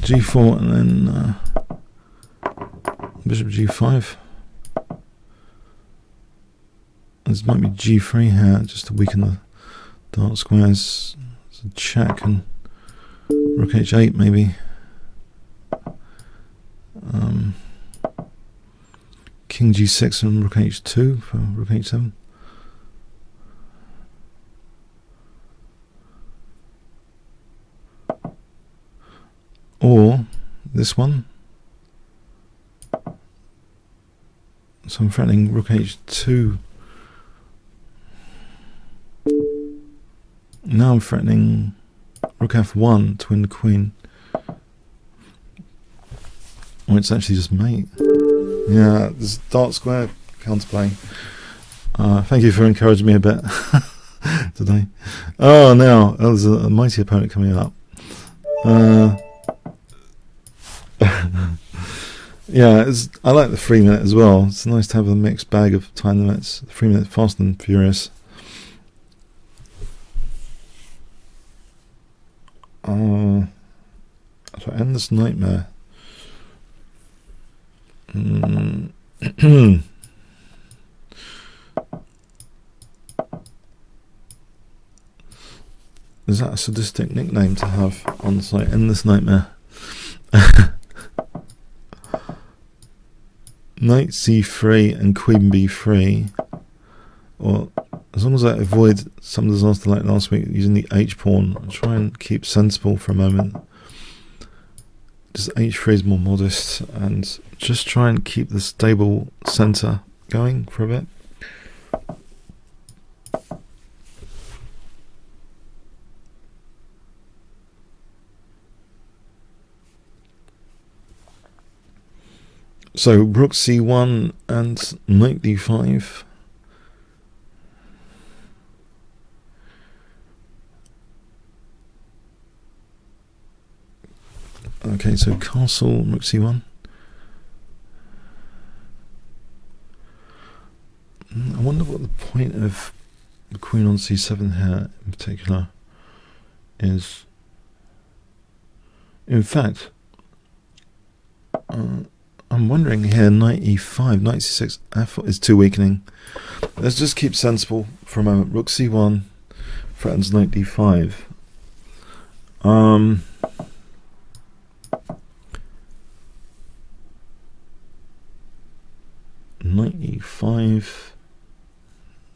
G4 and then bishop G5. This might be G3 here, just to weaken the dark squares. It's a check and rook H8 maybe. King G6 and rook H2 for rook H7. Or this one. So I'm threatening rook H2. Now I'm threatening rook F1 to win the queen. Or it's actually just mate. Yeah, this dark square counterplay. Thank you for encouraging me a bit today. Oh, now there's a mighty opponent coming up. Yeah, I like the 3 minute as well. It's nice to have a mixed bag of time limits. 3 minute fast and furious. So endless nightmare. Is that a sadistic nickname to have on the site? Endless nightmare. Knight c3 and queen b3, or as long as I avoid some disaster like last week using the h pawn, I'll try and keep sensible for a moment. Just h3 is more modest, and just try and keep the stable center going for a bit. So rook c1 and knight d5. Okay, so castle, rook c1. I wonder what the point of the queen on c7 here in particular is. In fact, I'm wondering here, knight e5, knight c6, f4 is too weakening. Let's just keep sensible for a moment. Rook c1 threatens knight d5. Knight e5.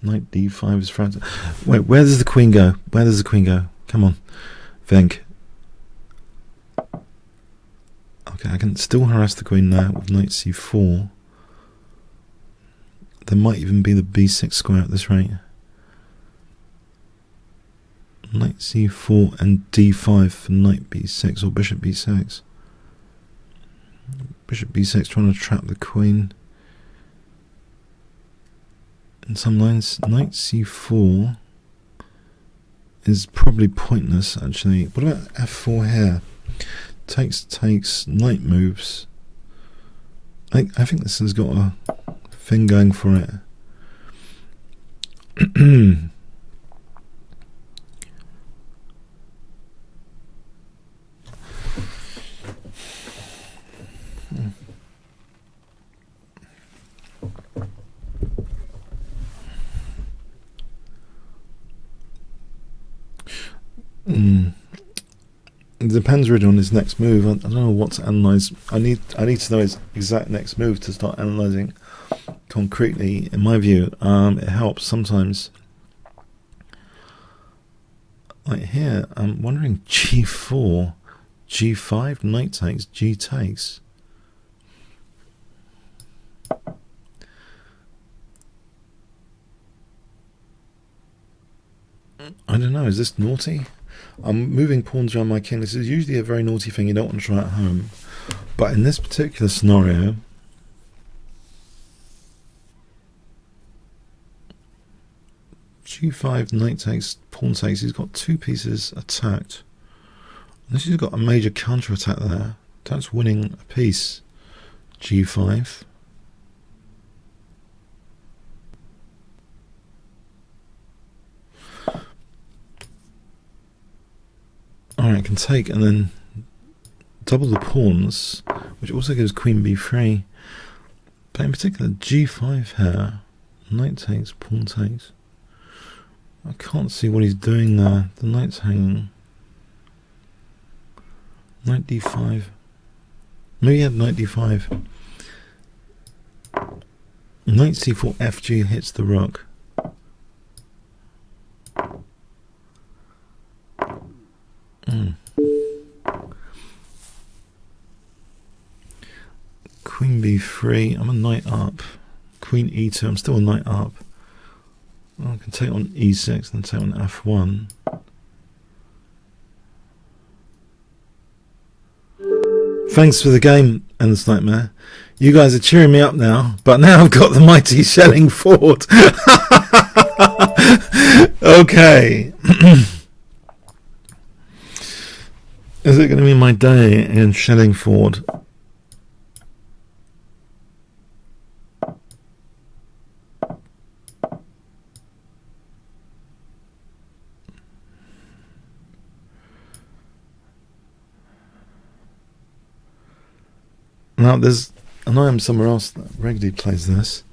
Knight d5 is fragile. Wait, where does the queen go? Where does the queen go? Come on, think. Okay, I can still harass the queen now with knight c4. There might even be the b6 square at this rate. Knight c4 and d5 for knight b6 or bishop b6. Bishop b6 trying to trap the queen. In some lines, knight c4 is probably pointless actually. What about f4 here? Takes, knight moves. I think this has got a thing going for it. It depends really on his next move. I don't know what to analyse. I need to know his exact next move to start analysing concretely. In my view, it helps sometimes. Like here, I'm wondering g4, g5, knight takes, g takes. I don't know, is this naughty? I'm moving pawns around my king. This is usually a very naughty thing you don't want to try at home. But in this particular scenario, g5, knight takes, pawn takes, he's got two pieces attacked. Unless he's got a major counter-attack there. That's winning a piece. g5. Alright, I can take and then double the pawns, which also gives queen b3. But in particular, g5 here, knight takes, pawn takes. I can't see what he's doing there. The knight's hanging. Knight d5. Maybe he had knight d5. Knight c4, fg hits the rook. Queen b3, I'm a knight up. Queen e2, I'm still a knight up. I can take on e6 and take on f1. Thanks for the game, Endless Nightmare. You guys are cheering me up now, but now I've got the mighty shelling forward. Okay. Is it going to be my day in shelling forward? Now I know I'm somewhere else that regularly plays this.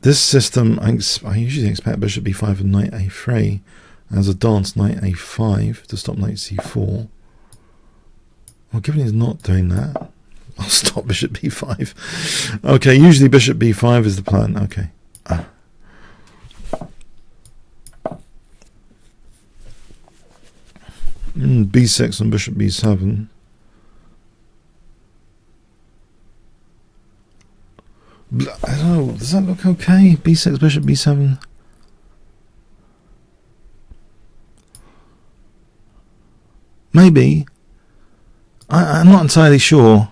This system, I usually expect bishop b5 and knight a3 as a dance, knight a5 to stop knight c4. Well, given he's not doing that, I'll stop bishop b5. Okay, usually bishop b5 is the plan. Okay. B6 and bishop b7. I don't know, does that look okay? B6, bishop b7. Maybe. I'm not entirely sure.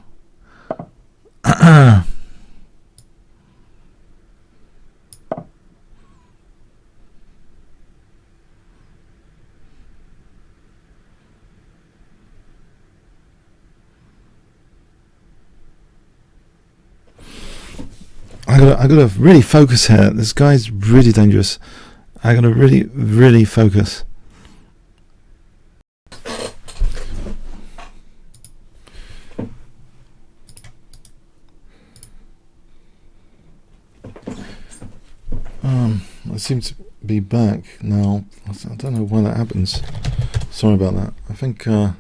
I gotta really focus here. This guy's really dangerous. I gotta really focus. I seem to be back now. I don't know why that happens. Sorry about that. I think I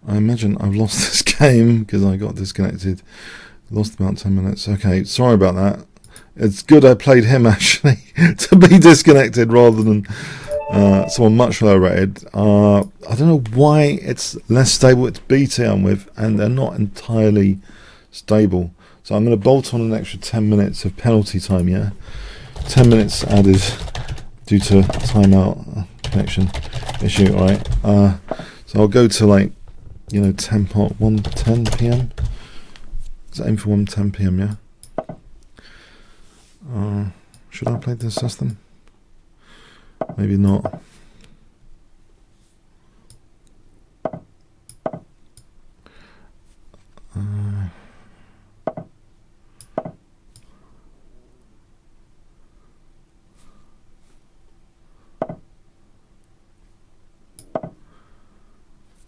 imagine I've lost this game because I got disconnected Lost about 10 minutes. Okay, sorry about that. It's good I played him actually to be disconnected rather than someone much lower rated. I don't know why it's less stable. It's BT I'm with, and they're not entirely stable. So I'm going to bolt on an extra 10 minutes of penalty time. Yeah, 10 minutes added due to timeout connection issue. All right. So I'll go to like 1:10 p.m. Let's aim for 1:10 p.m. Yeah. Should I play the system? Maybe not.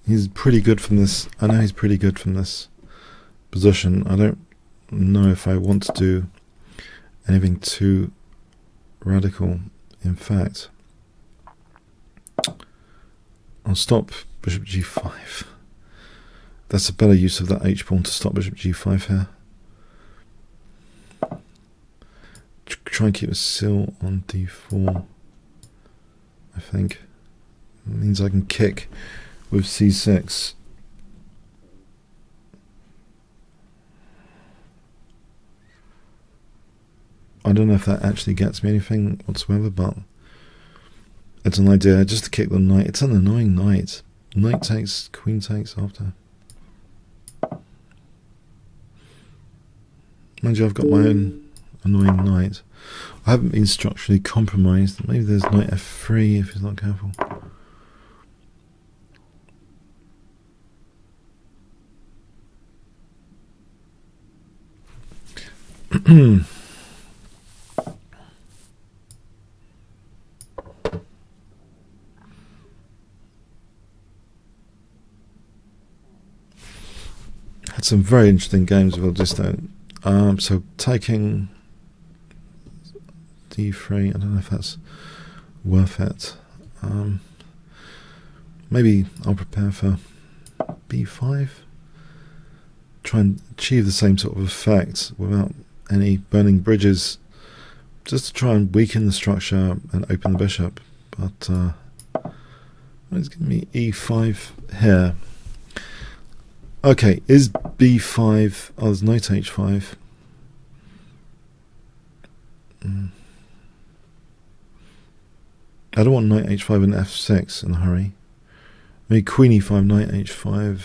He's pretty good from this. I know he's pretty good from this position. I don't know if I want to do anything too radical. In fact, I'll stop bishop g5. That's a better use of that h-pawn to stop bishop g5 here. Try and keep a sill on d4. I think it means I can kick with c6. I don't know if that actually gets me anything whatsoever, but it's an idea just to kick the knight. It's an annoying knight. Knight takes, queen takes after. Mind you, I've got my own annoying knight. I haven't been structurally compromised. Maybe there's knight f3 if he's not careful. Had some very interesting games with Augusto. So taking d3, I don't know if that's worth it. Maybe I'll prepare for b5. Try and achieve the same sort of effect without any burning bridges, just to try and weaken the structure and open the bishop. But it's giving me e5 here. Okay, is b5? Oh, there's knight h5. I don't want knight h5 and f6 in a hurry. Maybe queen e5, knight h5,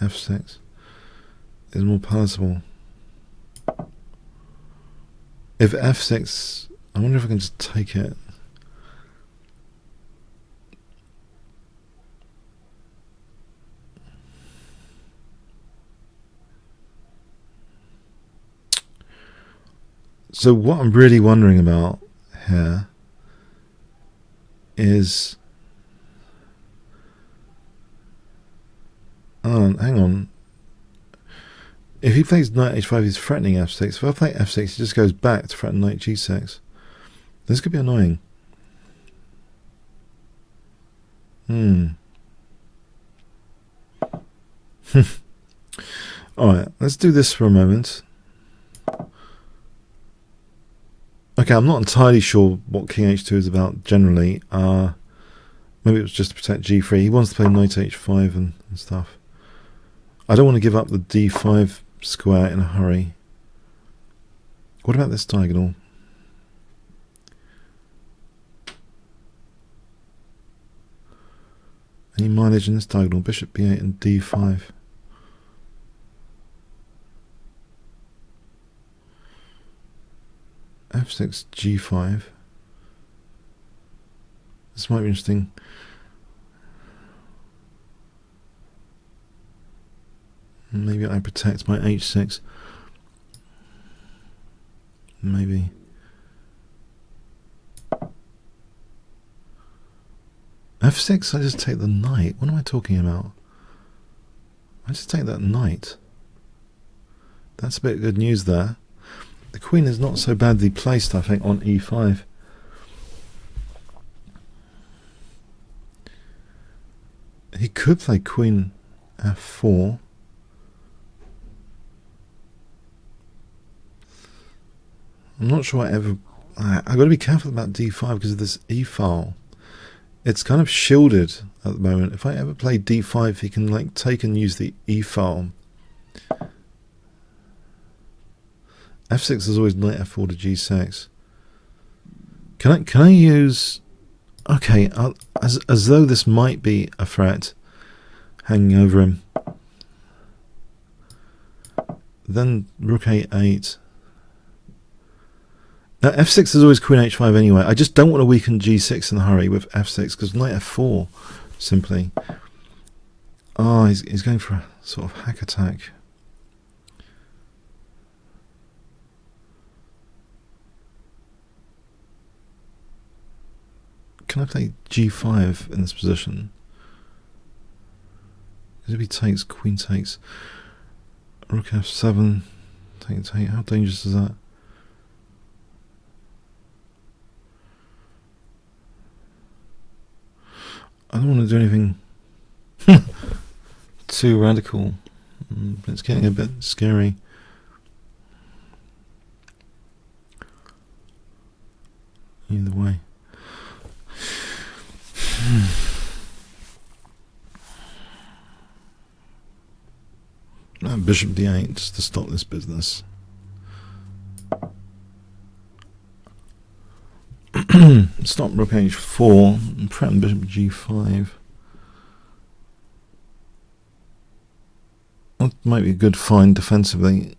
f6 is more palatable. If f6, I wonder if I can just take it. So what I'm really wondering about here is, hang on. If he plays knight h5, he's threatening f6. If I play f6, he just goes back to threaten knight g6. This could be annoying. Alright, let's do this for a moment. Okay, I'm not entirely sure what king h2 is about generally. Maybe it was just to protect g3. He wants to play knight h5 and stuff. I don't want to give up the d5 square in a hurry. What about this diagonal? Any mileage in this diagonal? Bishop b8 and d5. f6 g5. This might be interesting. Maybe I protect my h6. Maybe. f6, I just take the knight. What am I talking about? I just take that knight. That's a bit of good news there. The queen is not so badly placed, I think, on e5. He could play queen f4. I'm not sure I've got to be careful about d5 because of this e-file. It's kind of shielded at the moment. If I ever play d5, he can like take and use the e-file. f6 is always knight f4 to g6. Can I use? Okay, as though this might be a threat hanging over him. Then rook a8. Now f6 is always queen h5 anyway. I just don't want to weaken g6 in a hurry with f6 because knight f4 simply. Oh, he's going for a sort of hack attack. Can I play g5 in this position? If he takes, queen takes, rook f7, take. How dangerous is that? I don't want to do anything too radical. It's getting a bit scary. Either way. Bishop d8 just to stop this business. Stop rook h4 and threaten bishop g5. That might be a good find defensively.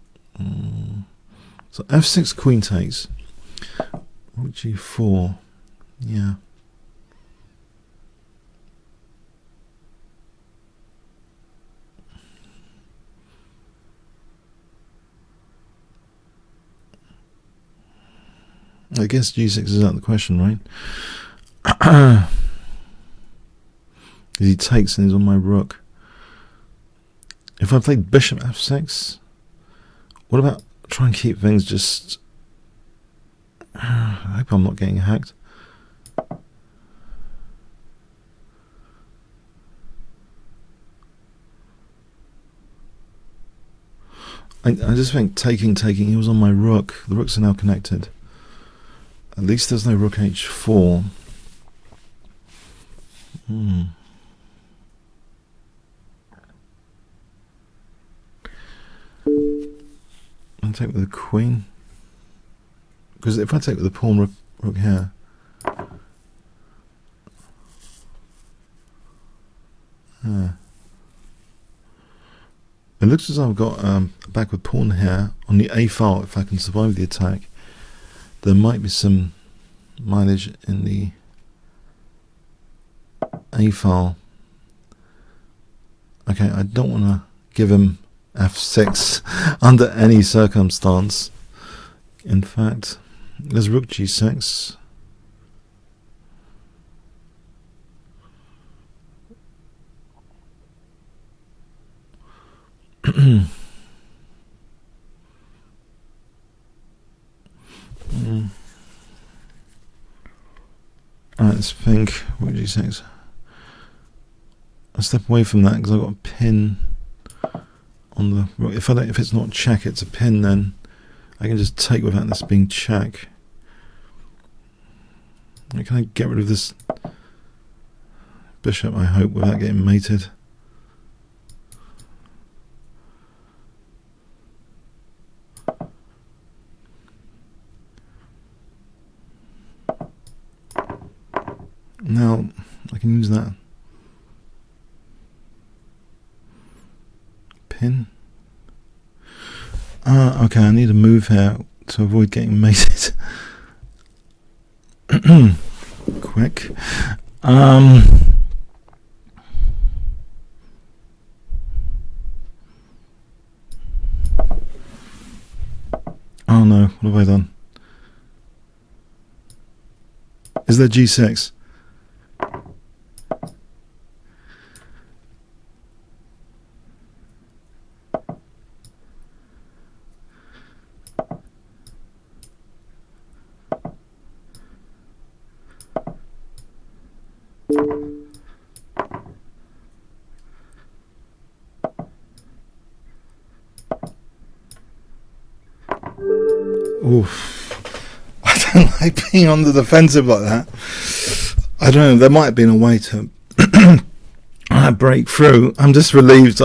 So f6 queen takes. Rook g4. Yeah. I guess g6 is out of the question, right? He takes and he's on my rook. If I played bishop f6, what about try and keep things just... I hope I'm not getting hacked. I just think taking, he was on my rook. The rooks are now connected. At least there's no rook h4. I'll take with the queen. Because if I take with the pawn rook here. It looks as though I've got a backward pawn here on the a file. If I can survive the attack, there might be some mileage in the a file. Okay, I don't want to give him f6 under any circumstance. In fact, there's rook g6. Alright, let's think. Rook g6. I'll step away from that because I've got a pin on the rook. If it's not check, it's a pin, then I can just take without this being check. Can I get rid of this bishop, I hope, without getting mated? Now I can use that pin. Okay, I need a move here to avoid getting mated. Quick. Oh no, what have I done? Is there g6? Oof. like being on the defensive like that. I don't know. There might have been a way to break through. I'm just relieved.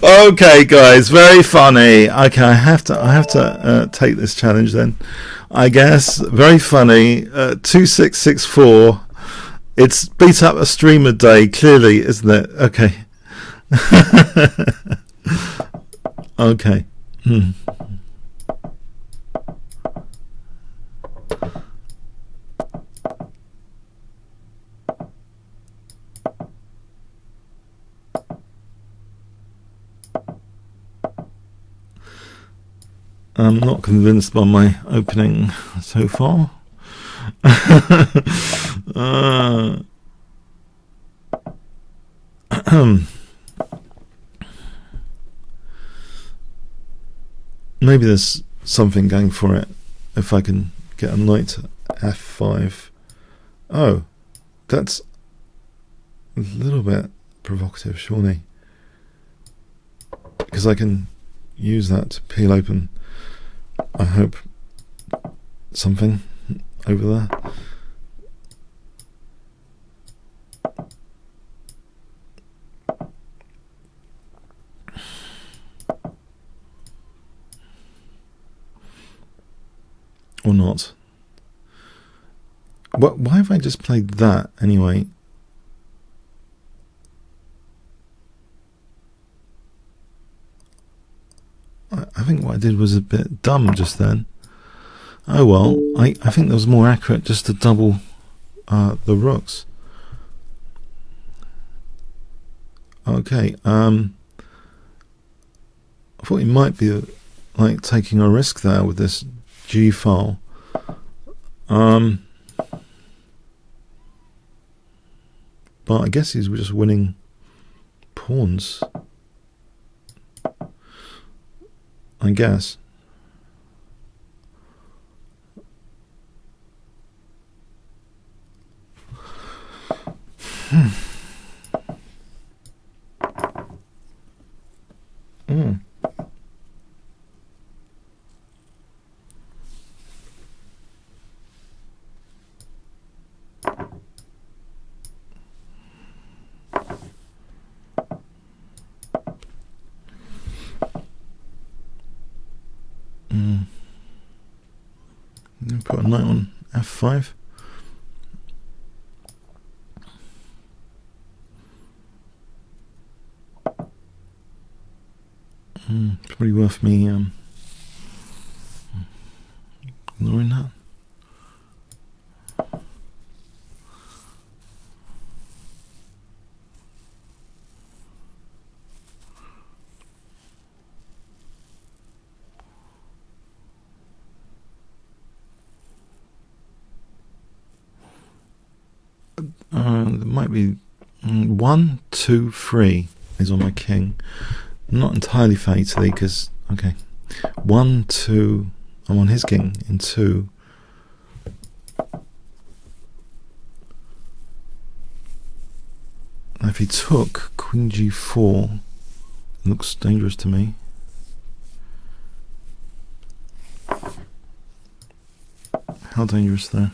Okay, guys, very funny. Okay, I have to take this challenge then. I guess very funny. 2664. It's beat up a streamer day, clearly, isn't it? Okay. Okay. I'm not convinced by my opening so far. Maybe there's something going for it if I can get a knight to f5. Oh, that's a little bit provocative, surely, because I can use that to peel open, I hope, something over there. Or not. Why have I just played that anyway? I think what I did was a bit dumb just then. Oh well, I think that was more accurate just to double the rooks. Okay, I thought it might be like taking a risk there with this G file. But I guess he's just winning pawns, I guess. Put a knight on f5. It's probably worth me ignoring that. There might be 1, 2, 3 is on my king. Not entirely fatally, because okay, 1, 2. I'm on his king in 2. Now if he took Queen G4, it looks dangerous to me. How dangerous there?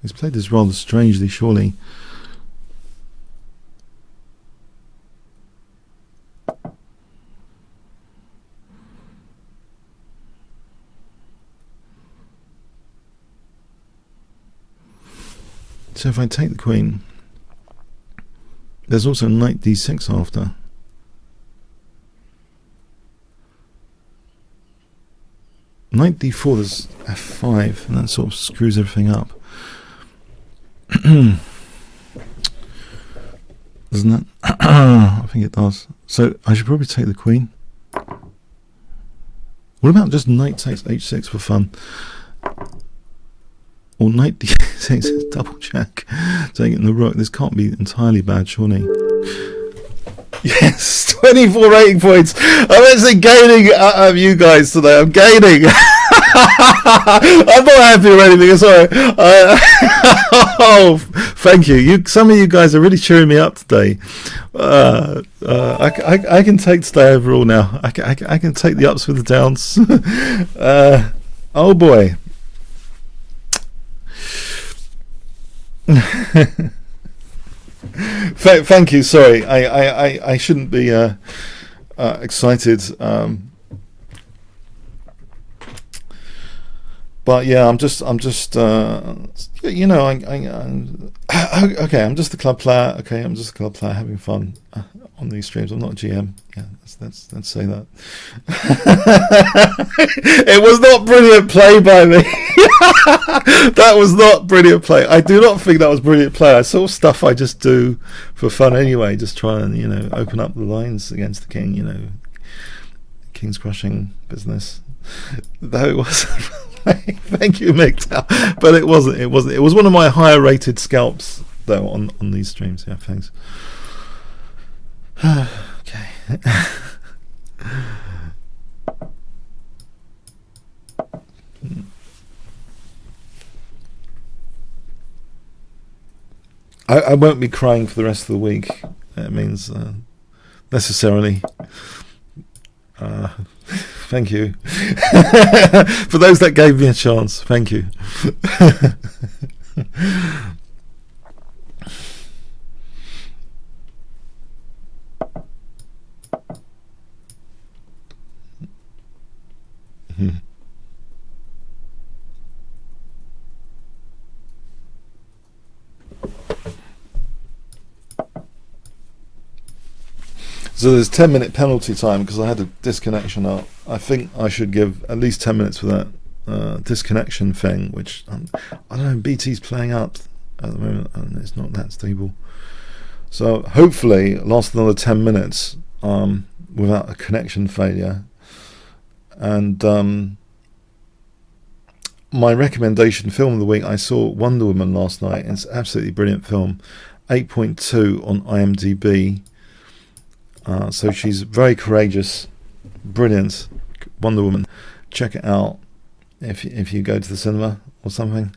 He's played this rather strangely, surely. So if I take the queen, there's also knight d6 after. Knight d4, there's f5, and that sort of screws everything up. Doesn't it? I think it does. So I should probably take the queen. What about just knight takes h6 for fun? Or knight d6 double check, taking the rook. This can't be entirely bad, surely. Yes, 24 rating points. I'm actually gaining out of you guys today. I'm gaining. I'm not happy or anything. Sorry. Oh, thank you. Some of you guys are really cheering me up today. I can take today overall now. I can take the ups with the downs. Oh boy. Thank you. Sorry, I shouldn't be excited. But yeah, I'm just you know, okay, I'm just a club player. Okay, I'm just a club player having fun on these streams. I'm not a GM. Yeah, let's say that. It was not brilliant play by me. That was not brilliant play. I do not think that was brilliant play. I sort of stuff I just do for fun anyway. Just try and, you know, open up the lines against the king. You know, king's crushing business. Though it was. Thank you, Mick. But it wasn't. It was one of my higher rated scalps though on these streams. Yeah, thanks. Okay. I won't be crying for the rest of the week. That means necessarily. Thank you. For those that gave me a chance, thank you. So there's 10-minute penalty time because I had a disconnection up. I think I should give at least 10 minutes for that disconnection thing, which I don't know, BT's playing up at the moment and it's not that stable. So hopefully it lasts another 10 minutes without a connection failure. And my recommendation film of the week, I saw Wonder Woman last night. It's an absolutely brilliant film. 8.2 on IMDb. So she's very courageous, brilliant, Wonder Woman. Check it out if you go to the cinema or something.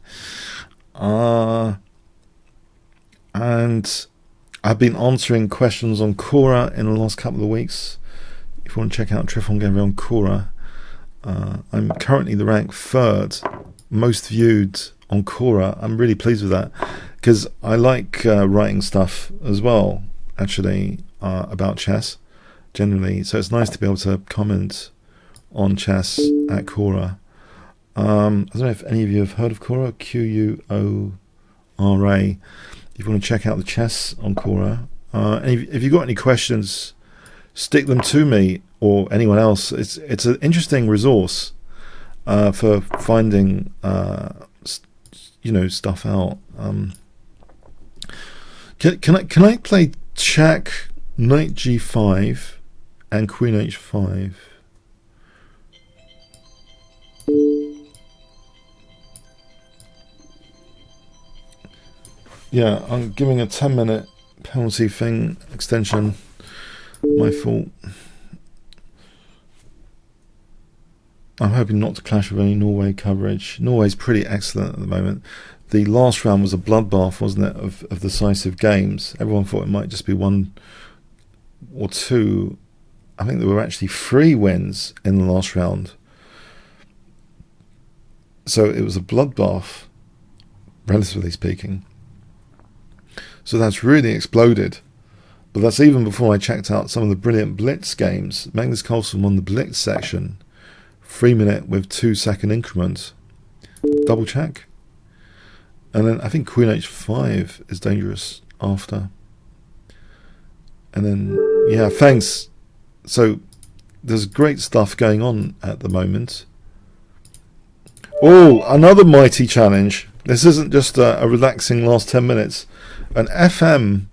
And I've been answering questions on Quora in the last couple of weeks. If you want to check out Trifon Game on Quora, I'm currently the rank 3rd most viewed on Quora. I'm really pleased with that because I like writing stuff as well, actually. About chess generally, so it's nice to be able to comment on chess at Quora. I don't know if any of you have heard of Quora, Quora. If you want to check out the chess on Quora, and if you've got any questions, stick them to me or anyone else. It's an interesting resource for finding stuff out. Can I play check knight g5 and queen h5? Yeah, I'm giving a 10-minute penalty thing extension. My fault. I'm hoping not to clash with any Norway coverage. Norway's pretty excellent at the moment. The last round was a bloodbath, wasn't it, of decisive games. Everyone thought it might just be 1 or 2. I think there were actually 3 wins in the last round. So it was a bloodbath, relatively speaking. So that's really exploded. But that's even before I checked out some of the brilliant Blitz games. Magnus Carlsen won the Blitz section, 3-minute with 2-second increment. Double check. And then I think queen h5 is dangerous after. And then, yeah, thanks. So there's great stuff going on at the moment. Oh, another mighty challenge. This isn't just a relaxing last 10 minutes. An FM.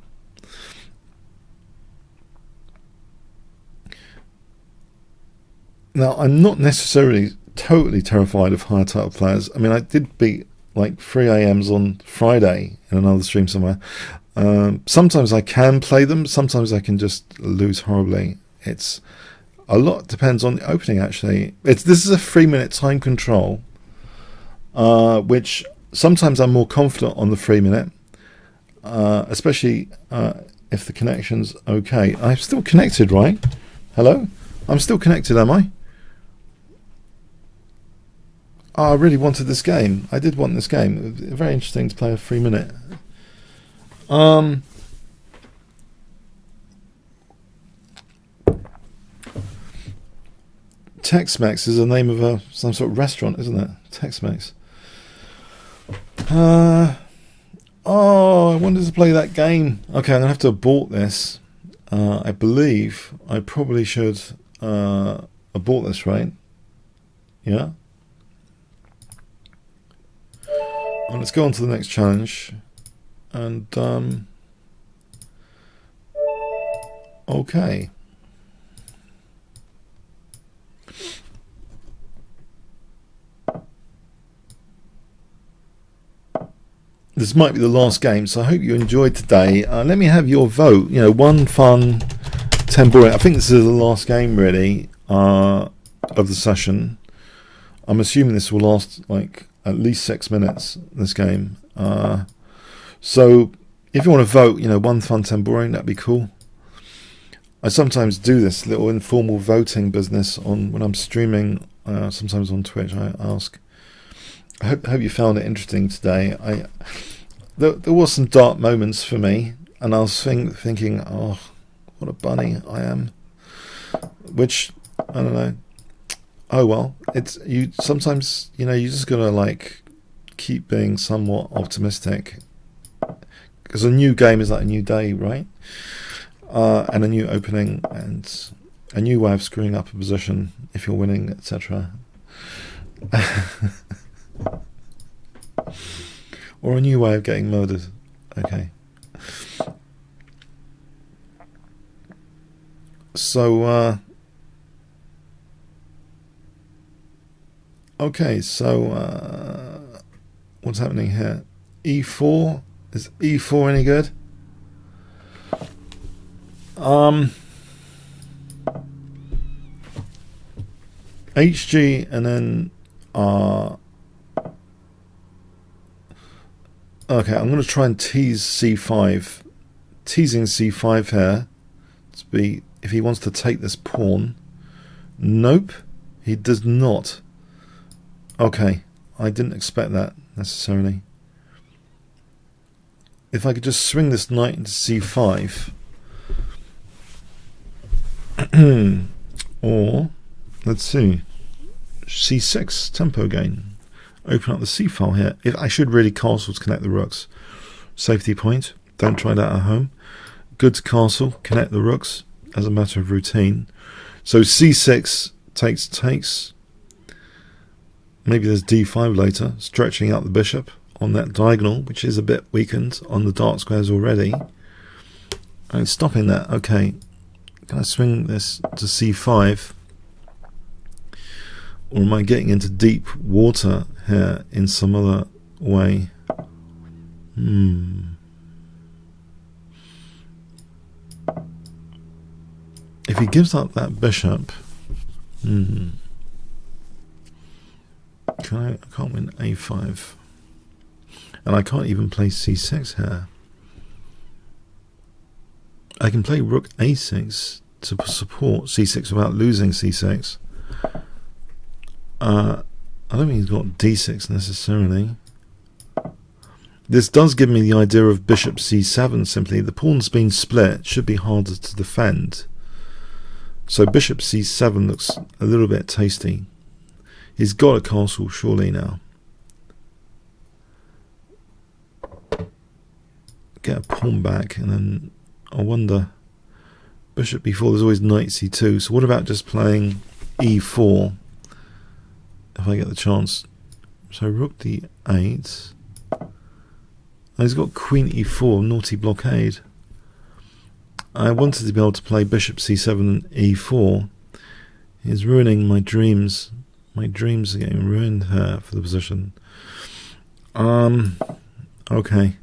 Now, I'm not necessarily totally terrified of higher title players. I mean, I did beat like 3 AMs on Friday in another stream somewhere. Sometimes I can play them, sometimes I can just lose horribly. It's a lot depends on the opening, actually. This is a 3-minute time control, which sometimes I'm more confident on the 3-minute, especially if the connection's okay. I'm still connected, right? Hello? I'm still connected, am I? Oh, I really wanted this game. I did want this game. It was very interesting to play a 3-minute. Tex-Mex is the name of some sort of restaurant, isn't it? Tex-Mex. Oh, I wanted to play that game. Okay, I'm going to have to abort this. I believe I probably should abort this, right? Yeah? Well, let's go on to the next challenge. And, okay. This might be the last game, so I hope you enjoyed today. Let me have your vote. You know, 1 fun, 10 boring. I think this is the last game, really, of the session. I'm assuming this will last, like, at least 6 minutes, this game. So, if you want to vote, you know, 1 fun, 10 boring, that'd be cool. I sometimes do this little informal voting business when I'm streaming, sometimes on Twitch. I ask. I hope you found it interesting today. There was some dark moments for me, and I was thinking, oh, what a bunny I am. Which, I don't know. Oh well, you sometimes, you know, you just gotta like keep being somewhat optimistic, because a new game is like a new day, right? And a new opening, and a new way of screwing up a position if you're winning, etc. Or a new way of getting murdered. Okay. So, okay, so, what's happening here? E4? Is E4 any good? HG and then, okay, I'm going to try and tease C5. Teasing C5 here to be, if he wants to take this pawn. Nope, he does not. Okay, I didn't expect that necessarily. If I could just swing this knight into C5. Or, let's see, C6, tempo gain. Open up the C file here. I should really castle to connect the rooks. Safety point. Don't try that at home. Good to castle. Connect the rooks as a matter of routine. So C6 takes. Maybe there's D5 later. Stretching out the bishop on that diagonal, which is a bit weakened on the dark squares already. And stopping that. Okay. Can I swing this to C5? Or am I getting into deep water here in some other way? If he gives up that bishop, I can't win A5. And I can't even play C6 here. I can play rook A6 to support C6 without losing C6. I don't think he's got D6 necessarily. This does give me the idea of bishop C7 simply. The pawn's been split, should be harder to defend. So bishop C7 looks a little bit tasty. He's got a castle surely now. Get a pawn back, and then I wonder, bishop B4, there's always knight C2. So what about just playing E4? If I get the chance. So rook D8. And he's got queen E4, naughty blockade. I wanted to be able to play bishop C7 and E4. He's ruining my dreams. My dreams are getting ruined here for the position. Okay.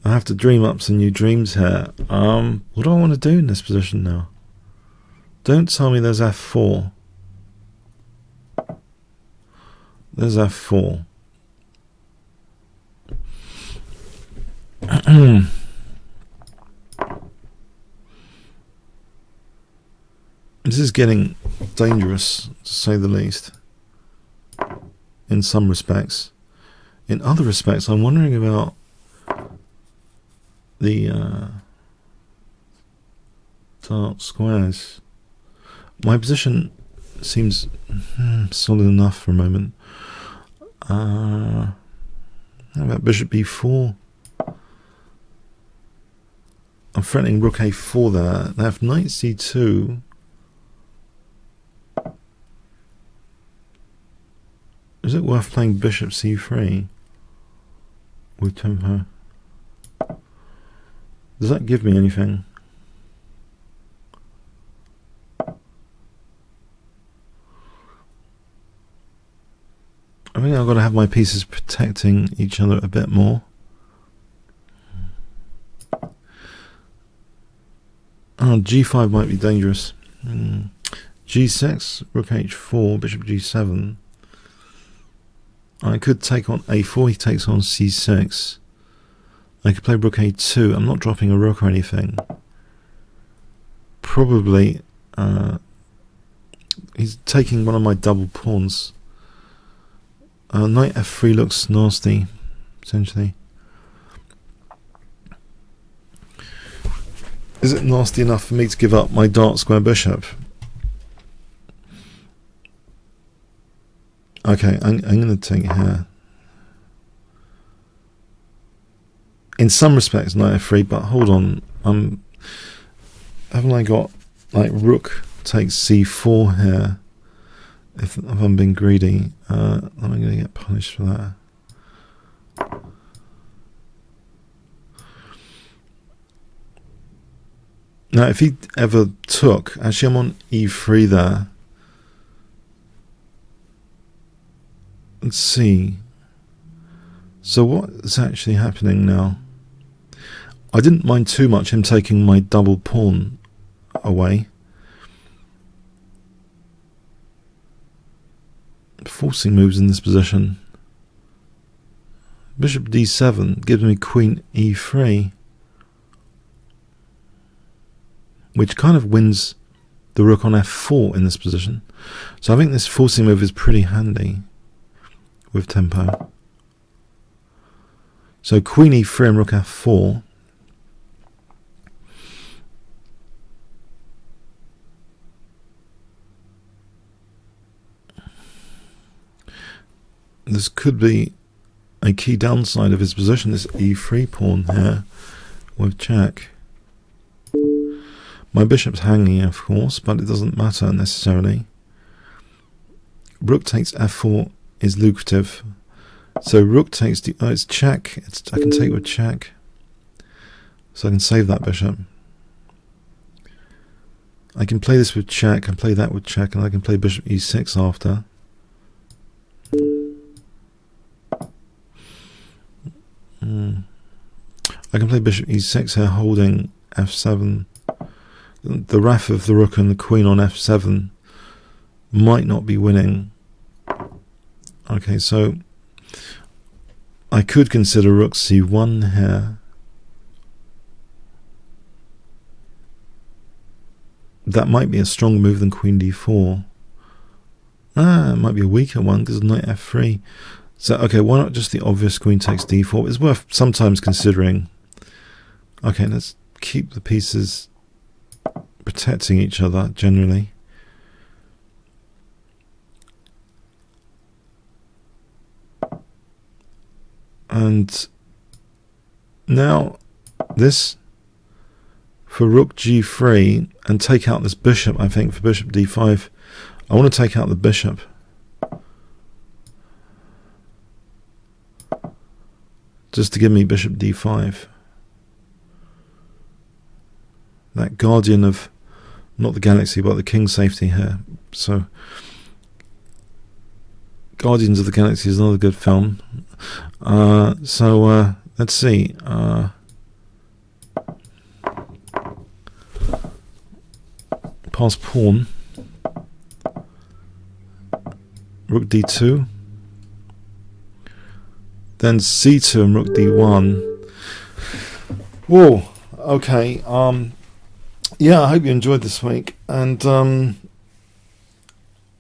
I have to dream up some new dreams here. What do I want to do in this position now? Don't tell me there's F4. There's F4. This is getting dangerous, to say the least, in some respects. In other respects, I'm wondering about the dark squares. My position seems solid enough for a moment. How about bishop b4? I'm threatening rook a4 there. They have knight c2. Is it worth playing bishop c3 with tempo? Does that give me anything? I think I've got to have my pieces protecting each other a bit more. Oh, g5 might be dangerous. G6, rook h4, bishop g7. I could take on a4, he takes on c6. I could play rook a2. I'm not dropping a rook or anything. Probably he's taking one of my double pawns. Knight f3 looks nasty, essentially. Is it nasty enough for me to give up my dark square bishop? Okay, I'm going to take it here. In some respects, knight f3, but hold on. Haven't I got like rook takes c4 here? If I'm being greedy, I'm going to get punished for that. Now, if he ever took, actually, I'm on e3 there. Let's see. So what is actually happening now? I didn't mind too much him taking my double pawn away. Forcing moves in this position. Bishop d7 gives me queen e3, which kind of wins the rook on f4 in this position. So I think this forcing move is pretty handy with tempo. So queen e3 and rook f4. This could be a key downside of his position, this e3 pawn here with check. My bishop's hanging, of course, but it doesn't matter necessarily. Rook takes f4 is lucrative. So rook takes it's check. I can take with check. So I can save that bishop. I can play this with check, and play that with check, and I can play bishop e6 after. I can play bishop e6 here, holding f7. The wrath of the rook and the queen on f7 might not be winning. Okay, so I could consider rook c1 here. That might be a stronger move than queen d4. It might be a weaker one because knight f3. So, okay, why not just the obvious queen takes d4? It's worth sometimes considering. Okay, let's keep the pieces protecting each other generally. And now this for rook g3 and take out this bishop. I think for bishop d5, I want to take out the bishop. Just to give me bishop d5. That guardian of, not the galaxy, but the king's safety here. So, Guardians of the Galaxy is another good film. Let's see. Pass pawn. Rook d2. Then c2 and rook d1. Whoa. Okay. Yeah, I hope you enjoyed this week. And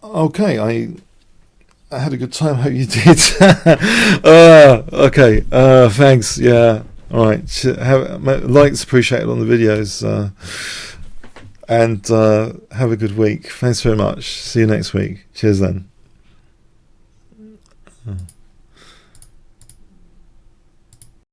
okay, I had a good time. Hope you did. Okay. Thanks. Yeah. All right. Likes appreciated on the videos. And have a good week. Thanks very much. See you next week. Cheers then.